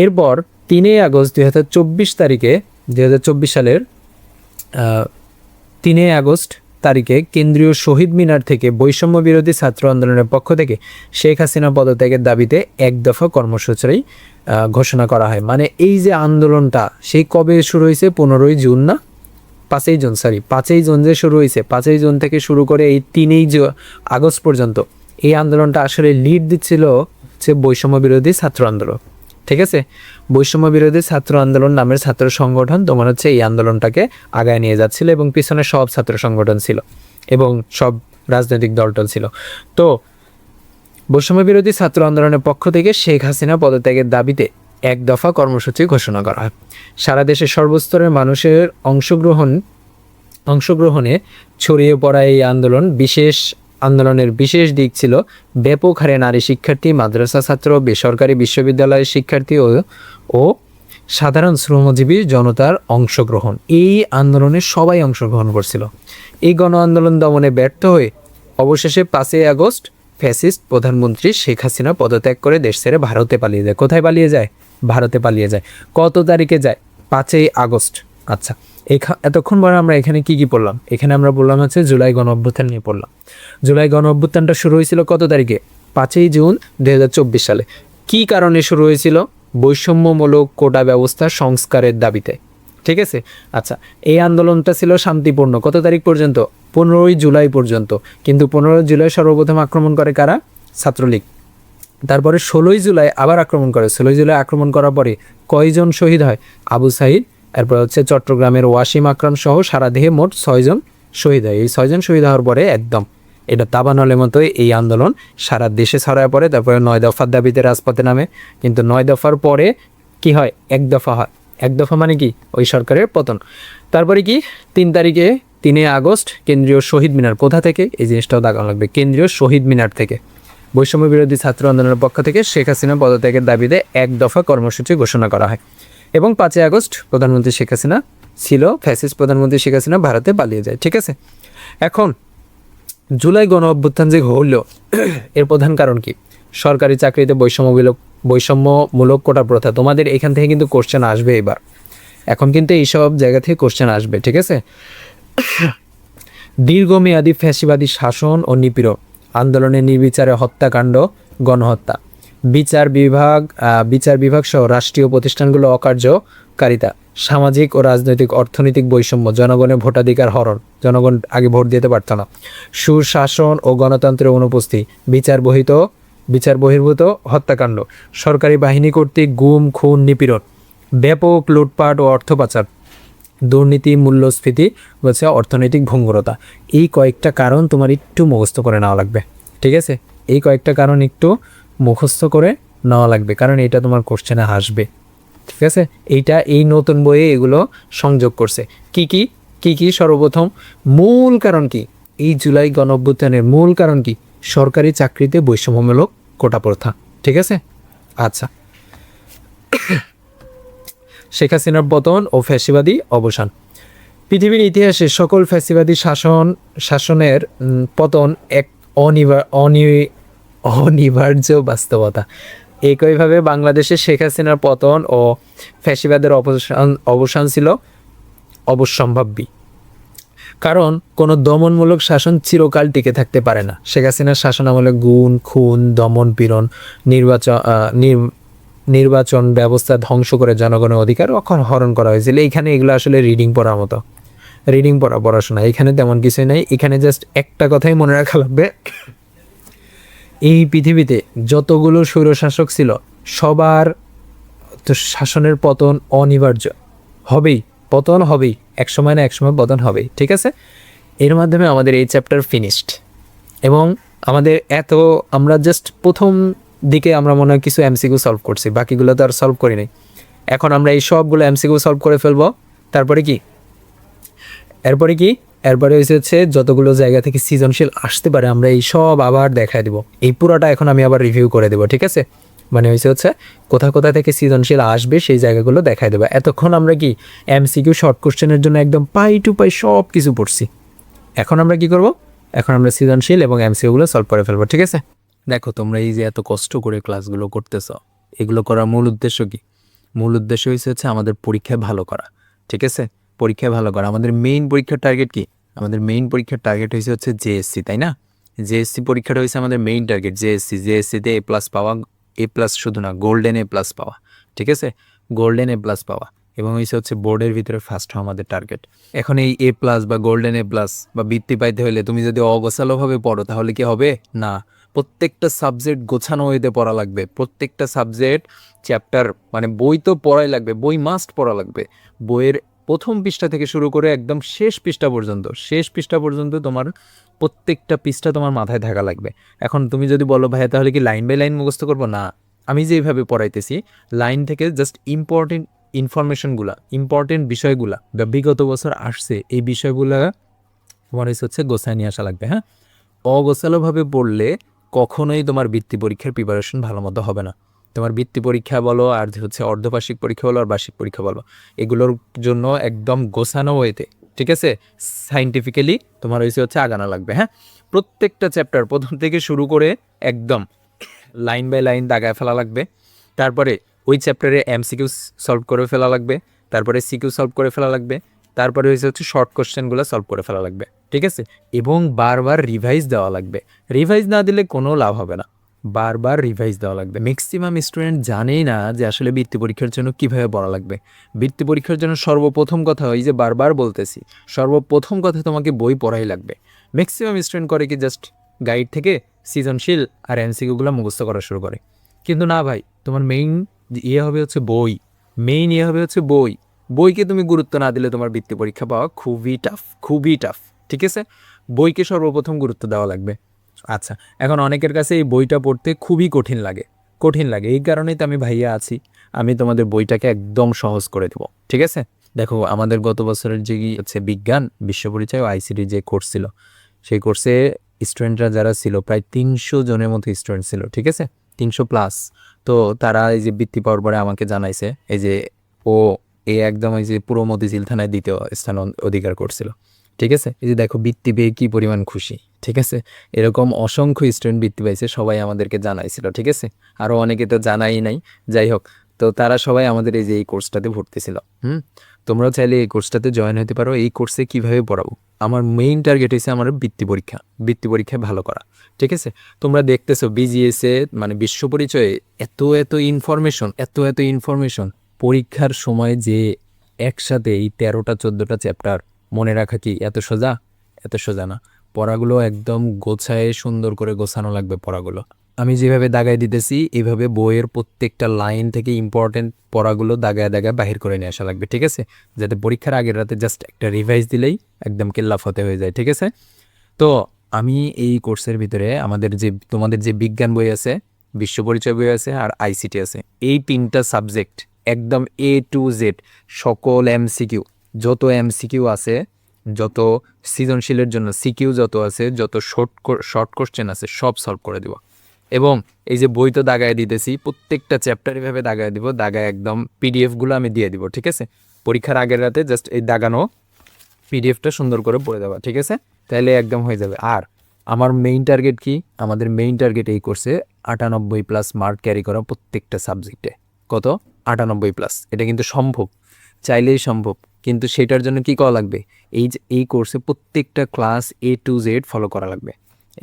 এরপর 3 আগস্ট 2024 সালের 3 আগস্ট তারিখে কেন্দ্রীয় শহীদ মিনার থেকে বৈষম্য বিরোধী ছাত্র আন্দোলনের পক্ষ থেকে শেখ হাসিনা পদত্যাগের দাবিতে 1 দফা কর্মসূচি ঘোষণা করা হয়। মানে এই যে আন্দোলনটা, সেই কবে শুরু হয়েছে? 15ই জুন না, 5ই জুন যে শুরু হয়েছে। 5ই জুন থেকে শুরু করে এই 3 আগস্ট পর্যন্ত এই আন্দোলনটা আসলে লিড দিচ্ছিল হচ্ছে বৈষম্য বিরোধী ছাত্র আন্দোলন, ঠিক আছে? বৈষম্য বিরোধী ছাত্র আন্দোলন নামের ছাত্র সংগঠন তোমার হচ্ছে এই আন্দোলনটাকে আগায় নিয়ে যাচ্ছিল এবং পিছনে সব ছাত্র সংগঠন ছিল এবং সব রাজনৈতিক দলটল ছিল। তো বৈষম্য বিরোধী ছাত্র আন্দোলনের পক্ষ থেকে শেখ হাসিনা পদত্যাগের দাবিতে এক দফা কর্মসূচি ঘোষণা করা হয়। সারা দেশের সর্বস্তরের মানুষের অংশগ্রহণে ছড়িয়ে পড়া এই আন্দোলনের বিশেষ দিক ছিল ব্যাপক হারে নারী শিক্ষার্থী, মাদ্রাসা ছাত্র, বেসরকারি বিশ্ববিদ্যালয়ের শিক্ষার্থী ও সাধারণ শ্রমজীবী জনতার অংশগ্রহণ। এই আন্দোলনে সবাই অংশগ্রহণ করছিল। এই গণ আন্দোলন দমনে ব্যর্থ হয়ে অবশেষে 5ই আগস্ট ফ্যাসিস্ট প্রধানমন্ত্রী শেখ হাসিনা পদত্যাগ করে দেশ ছেড়ে ভারতে পালিয়ে যায়। কোথায় পালিয়ে যায়? ভারতে পালিয়ে যায়। কত তারিখে যায়? 5ই আগস্ট। আচ্ছা, এতক্ষণ পরে আমরা এখানে কি পড়লাম? এখানে আমরা বললাম হচ্ছে জুলাই গণ অভ্যুত্থান নিয়ে পড়লাম। জুলাই গণ অভ্যুত্থানটা শুরু হয়েছিল কত তারিখে? 5ই জুন 2024 সালে। কি কারণে শুরু হয়েছিল? বৈষম্যমূলক কোটা ব্যবস্থা সংস্কারের দাবিতে। ঠিক আছে। আচ্ছা, এই আন্দোলনটা ছিল শান্তিপূর্ণ কত তারিখ পর্যন্ত? 15ই জুলাই পর্যন্ত। কিন্তু 15ই জুলাই সর্বপ্রথম আক্রমণ করে কারা? ছাত্রলীগ। তারপরে 16ই জুলাই আবার আক্রমণ করে। 16ই জুলাই আক্রমণ করার পরে কয়জন শহীদ হয়? আবু সাইদ, এরপর হচ্ছে চট্টগ্রামের ওয়াসিম আকরাম সহ সারা দেহে মোট 6 জন শহীদ হয়। এই 6 জন শহীদ হওয়ার পরে একদম এটা দাবানলের মতোই এই আন্দোলন সারা দেশে ছড়ায় পড়ে। তারপরে 9 দফার দাবিতে রাজপথে নামে। কিন্তু 9 দফার পরে কি হয়? 1 দফা হয়। 1 দফা মানে কি? ওই সরকারের পতন। তারপরে কি 3 তারিখে 3 আগস্ট কেন্দ্রীয় শহীদ মিনার, কোথা থেকে? এই জিনিসটাও দেখানো লাগবে। কেন্দ্রীয় শহীদ মিনার থেকে বৈষম্য বিরোধী ছাত্র আন্দোলনের পক্ষ থেকে শেখ হাসিনা পদত্যাগের দাবিতে 1 দফা কর্মসূচি ঘোষণা করা হয়। এবং 5ই আগস্ট প্রধানমন্ত্রী শেখ হাসিনা ছিল, ফ্যাসিস্ট প্রধানমন্ত্রী শেখ হাসিনা ভারতে পালিয়ে যায়। ঠিক আছে। এখন জুলাই গণ অভ্যুত্থান যে হলো এর প্রধান কারণ কি? সরকারি চাকরিতে বৈষম্যমূলক কোটা প্রথা। তোমাদের এখান থেকে কিন্তু কোশ্চেন আসবে এবার। এখন কিন্তু এইসব জায়গা থেকে কোশ্চেন আসবে। ঠিক আছে। দীর্ঘমেয়াদী ফ্যাসিবাদী শাসন ও নিপীড়ন, আন্দোলনের নির্বিচারে হত্যাকাণ্ড, গণহত্যা, বিচার বিভাগ সহ রাষ্ট্রীয় প্রতিষ্ঠানগুলো অকার্যকারিতা, সামাজিক ও রাজনৈতিক অর্থনৈতিক বৈষম্য, জনগণের ভোটাধিকার হরণ, জনগণ আগে ভোট দিতে পারত না, সুশাসন ও গণতন্ত্রের অনুপস্থিতি, বিচার বহির্ভূত হত্যাকাণ্ড, সরকারি বাহিনী কর্তৃক গুম, খুন, নিপীড়ন, ব্যাপক লুটপাট ও অর্থ পাচার, দুর্নীতি, মূল্যস্ফীতি, বলছে অর্থনৈতিক ভঙ্গুরতা। এই কয়েকটা কারণ তোমার একটু মুখস্থ করে নেওয়া লাগবে। ঠিক আছে। এই কয়েকটা কারণ একটু মুখস্থ করে নেওয়া লাগবে, কারণ এটা তোমার কোশ্চেনে আসবে। ঠিক আছে। এই নতুন বইয়ে এগুলো সংযোগ করছে। কি সর্বপ্রথম মূল কারণ কি? এই জুলাই গণ অভ্যুত্থানের মূল কারণ কি? সরকারি চাকরিতে বৈষম্যমূলক কোটা প্রথা। ঠিক আছে। আচ্ছা, শেখ হাসিনার পতন ও ফ্যাসিবাদী অবসান। পৃথিবীর ইতিহাসে সকল ফ্যাসিবাদী শাসনের পতন এক অনিবার্য বাস্তবতা। একইভাবে বাংলাদেশে শেখ হাসিনার পতন ও ফ্যাসিবাদের অবসান ছিল অবশ্যম্ভাবী। কারণ কোনো দমনমূলক শাসন চিরকাল টিকে থাকতে পারে না। শেখ হাসিনার শাসন আমলে গুণ, খুন, দমন পীড়ন, নির্বাচন ব্যবস্থা ধ্বংস করে জনগণের অধিকার হরণ করা হয়েছিল। এইখানে এগুলো আসলে পড়াশোনা। এখানে তেমন কিছুই নাই। এখানে জাস্ট একটা কথাই মনে রাখা লাগবে, এই পৃথিবীতে যতগুলো স্বৈরশাসক ছিল সবার তো শাসনের পতন অনিবার্য হবেই, পতন হবেই, একসময় না একসময় পতন হবেই। ঠিক আছে। এর মাধ্যমে আমাদের এই চ্যাপ্টার ফিনিশড। এবং আমাদের আমরা জাস্ট প্রথম দিকে আমরা মনে হয় কিছু এমসিকিউ সলভ করছি, বাকিগুলো তো আর সলভ করি নাই। এখন আমরা এই সবগুলো এমসিকিউ সলভ করে ফেলবো। এরপরে হচ্ছে যতগুলো জায়গা থেকে সৃজনশীল আসতে পারে আমরা এই সব আবার দেখায় দেবো। এই পুরোটা এখন আমি আবার রিভিউ করে দেবো। ঠিক আছে। মানে হচ্ছে কোথা থেকে সৃজনশীল আসবে সেই জায়গাগুলো দেখায় দেবো। এতক্ষণ আমরা কি এমসিকিউ শর্ট কোশ্চেনের জন্য একদম পাই টু পাই সব কিছু পড়ছি। এখন আমরা কি করব? এখন আমরা সৃজনশীল এবং এমসিকিউগুলো সলভ করে ফেলবো। ঠিক আছে। দেখো, তোমরা এই যে এত কষ্ট করে ক্লাসগুলো করতেছ, এগুলো করার মূল উদ্দেশ্য কি? মূল উদ্দেশ্য হচ্ছে আমাদের পরীক্ষায় ভালো করা। ঠিক আছে। পরীক্ষায় ভালো করা। আমাদের মেইন পরীক্ষার টার্গেট কি? আমাদের মেইন পরীক্ষার টার্গেট হচ্ছে জেএসসি, তাই না? জেএসসি পরীক্ষাটা হচ্ছে আমাদের মেইন টার্গেট। জেএসসিতে A+ পাওয়া, A+ শুধু না, গোল্ডেন A+ পাওয়া। ঠিক আছে। গোল্ডেন A+ পাওয়া এবং হচ্ছে বোর্ডের ভিতরে ফার্স্ট হওয়া আমাদের টার্গেট। এখন এই A+ বা গোল্ডেন A+ বা বৃত্তি পাইতে হলে তুমি যদি অগোছালোভাবে পড়ো তাহলে কি হবে? না, প্রত্যেকটা সাবজেক্ট গোছানো হইতে পড়া লাগবে। প্রত্যেকটা সাবজেক্ট চ্যাপ্টার, মানে বই তো পড়াই লাগবে, বই মাস্ট পড়া লাগবে। বইয়ের প্রথম পৃষ্ঠা থেকে শুরু করে একদম শেষ পৃষ্ঠা পর্যন্ত তোমার প্রত্যেকটা পৃষ্ঠা তোমার মাথায় থাকা লাগবে। এখন তুমি যদি বলো ভাইয়া তাহলে কি লাইন বাই লাইন মুখস্থ করবো? না, আমি যেভাবে পড়াইতেছি লাইন থেকে জাস্ট ইম্পর্টেন্ট ইনফরমেশনগুলা, ইম্পর্টেন্ট বিষয়গুলা বা বিগত বছর আসছে এই বিষয়গুলা তোমার হচ্ছে গোছায় নিয়ে আসা লাগবে। হ্যাঁ, অগোছালোভাবে পড়লে কখনোই তোমার বৃত্তি পরীক্ষার প্রিপারেশন ভালো মতো হবে না। তোমার বৃত্তি পরীক্ষা বলো আর হচ্ছে অর্ধবার্ষিক পরীক্ষা বলো আর বার্ষিক পরীক্ষা বলো, এগুলোর জন্য একদম গোছানো ওয়েতে, ঠিক আছে, সাইন্টিফিক্যালি তোমার হচ্ছে আগানো লাগবে। হ্যাঁ, প্রত্যেকটা চ্যাপ্টার প্রথম থেকে শুরু করে একদম লাইন বাই লাইন দাগায় ফেলা লাগবে। তারপরে ওই চ্যাপ্টারে এমসিকিউ সলভ করে ফেলা লাগবে, তারপরে সিকিউ সলভ করে ফেলা লাগবে, তারপরে হচ্ছে শর্ট কোশ্চেনগুলো সলভ করে ফেলা লাগবে, ঠিক আছে। এবং বারবার রিভাইজ দেওয়া লাগবে। রিভাইজ না দিলে কোনো লাভ হবে না, বারবার রিভাইজ দেওয়া লাগবে। ম্যাক্সিমাম স্টুডেন্ট জানেই না যে আসলে বৃত্তি পরীক্ষার জন্য কীভাবে পড়া লাগবে। বৃত্তি পরীক্ষার জন্য সর্বপ্রথম কথা, ওই যে বারবার বলতেছি, সর্বপ্রথম কথা তোমাকে বই পড়াই লাগবে। ম্যাক্সিমাম স্টুডেন্ট করে কি জাস্ট গাইড থেকে সৃজনশীল আর এমসিকিউগুলো মুখস্থ করা শুরু করে। কিন্তু না ভাই, তোমার মেইন হবে হচ্ছে বই, বই। বইকে তুমি গুরুত্ব না দিলে তোমার বৃত্তি পরীক্ষা পাওয়া খুবই টাফ, ঠিক আছে। বইকে সর্বপ্রথম গুরুত্ব দেওয়া লাগবে। আচ্ছা, এখন অনেকের কাছে এই বইটা পড়তে খুবই কঠিন লাগে। এই কারণেই তো আমি ভাইয়া আছি, আমি তোমাদের বইটাকে একদম সহজ করে দেবো, ঠিক আছে। দেখো, আমাদের গত বছরের যে হচ্ছে বিজ্ঞান বিশ্ব পরিচয় ও আইসিটি যে কোর্স ছিল, সেই কোর্সে স্টুডেন্টরা যারা ছিল প্রায় 300 জনের মতো স্টুডেন্ট ছিল, ঠিক আছে, 300+। তো তারা এই যে বৃত্তি পাওয়ার পরে আমাকে জানাইছে এই যে একদম এই যে পুরো মতিঝিল থানায় দ্বিতীয় স্থান অধিকার করছিল, ঠিক আছে। এই যে দেখো বৃত্তি পেয়ে কী পরিমাণ খুশি, ঠিক আছে। এরকম অসংখ্য স্টুডেন্ট বৃত্তি পাইছে, সবাই আমাদেরকে জানাইছিল, ঠিক আছে। আরও অনেকে তো জানাই নাই, যাই হোক, তো তারা সবাই আমাদের এই যে এই কোর্সটাতে ভর্তি ছিল। তোমরাও চাইলে এই কোর্সটাতে জয়েন হতে পারো। এই কোর্সে কীভাবে পড়াবো, আমার মেইন টার্গেট হচ্ছে আমার বৃত্তি পরীক্ষায় ভালো করা, ঠিক আছে। তোমরা দেখতেছো বিজিএসে মানে বিশ্ব পরিচয়ে এত ইনফরমেশন পরীক্ষার সময় যে একসাথে এই 13টা 14টা চ্যাপ্টার মনে রাখা কি এত সোজা না। পড়াগুলো একদম গোছায় সুন্দর করে গোছানো লাগবে পড়াগুলো। আমি যেভাবে দাগায় দিতেছি এইভাবে বইয়ের প্রত্যেকটা লাইন থেকে ইম্পর্টেন্ট পড়াগুলো দাগায় বাহির করে নিয়ে আসা লাগবে, ঠিক আছে, যাতে পরীক্ষার আগের রাতে জাস্ট একটা রিভাইজ দিলেই একদম কেল্লাফতে হয়ে যায়, ঠিক আছে। তো আমি এই কোর্সের ভিতরে তোমাদের যে বিজ্ঞান বই আছে, বিশ্ব পরিচয় বই আছে আর আইসিটি আছে, এই 3টা সাবজেক্ট একদম A to Z সকল এমসিকিউ, যত এমসিকিউ আছে, যত সৃজনশীলের জন্য সিকিউ যত আছে, যত শর্ট কোশ্চেন আছে, সব সলভ করে দেব। এবং এই যে বই তো দাগায় দিতেছি, প্রত্যেকটা চ্যাপ্টার এভাবে দাগায় দিব, দাগায় একদম পিডিএফগুলো আমি দিয়ে দিব, ঠিক আছে। পরীক্ষার আগের রাতে জাস্ট এই দাগানো পিডিএফটা সুন্দর করে পড়ে দেওয়া, ঠিক আছে, তাহলে একদম হয়ে যাবে। আর আমার মেইন টার্গেট কি, আমাদের মেইন টার্গেট এই কোর্সে 98+ মার্ক ক্যারি করা প্রত্যেকটা সাবজেক্টে। কত? 98+। এটা কিন্তু সম্ভব, চাইলেই সম্ভব, কিন্তু সেটার জন্য কি করা লাগবে, এই কোর্সে প্রত্যেকটা class A to Z follow করা লাগবে।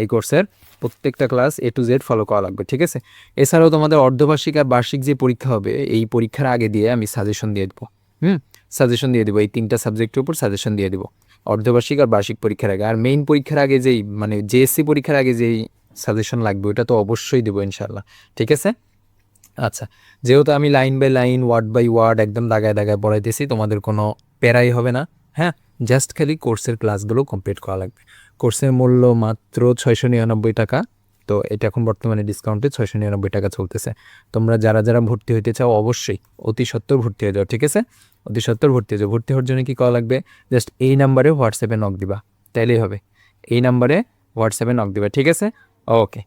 এই কোর্সের প্রত্যেকটা class A to Z follow করা লাগবে, ঠিক আছে। এছাড়াও তোমাদের অর্ধবার্ষিক আর বার্ষিক যে পরীক্ষা হবে, এই পরীক্ষার আগে দিয়ে আমি সাজেশন দিয়ে দেবো। এই 3টা সাবজেক্টের উপর সাজেশন দিয়ে দেবো অর্ধবার্ষিক আর বার্ষিক পরীক্ষার আগে। আর মেইন পরীক্ষার আগে যেই মানে জেএসসি পরীক্ষার আগে যেই সাজেশন লাগবে ওটা তো অবশ্যই দেবো ইনশাল্লাহ, ঠিক আছে। আচ্ছা, যেহেতু আমি line by line word by word একদম দাগায় পড়াইতেছি, তোমাদের কোনো প্যারাই হবে না। হ্যাঁ, জাস্ট খালি কোর্সের ক্লাসগুলো কমপ্লিট করা লাগবে। কোর্সের মূল্য মাত্র 699 টাকা। তো এটা এখন বর্তমানে ডিসকাউন্টে 699 টাকা চলতেছে। তোমরা যারা ভর্তি হইতে চাও অবশ্যই অতি সত্বর ভর্তি হয়ে যাও, ঠিক আছে, অতি সত্বর ভর্তি হয়ে যাও। ভর্তি হওয়ার জন্য কী করা লাগবে, জাস্ট এই নাম্বারে হোয়াটসঅ্যাপে নক দিবা, তাইলেই হবে। এই নাম্বারে হোয়াটসঅ্যাপে নক দিবা, ঠিক আছে, ওকে।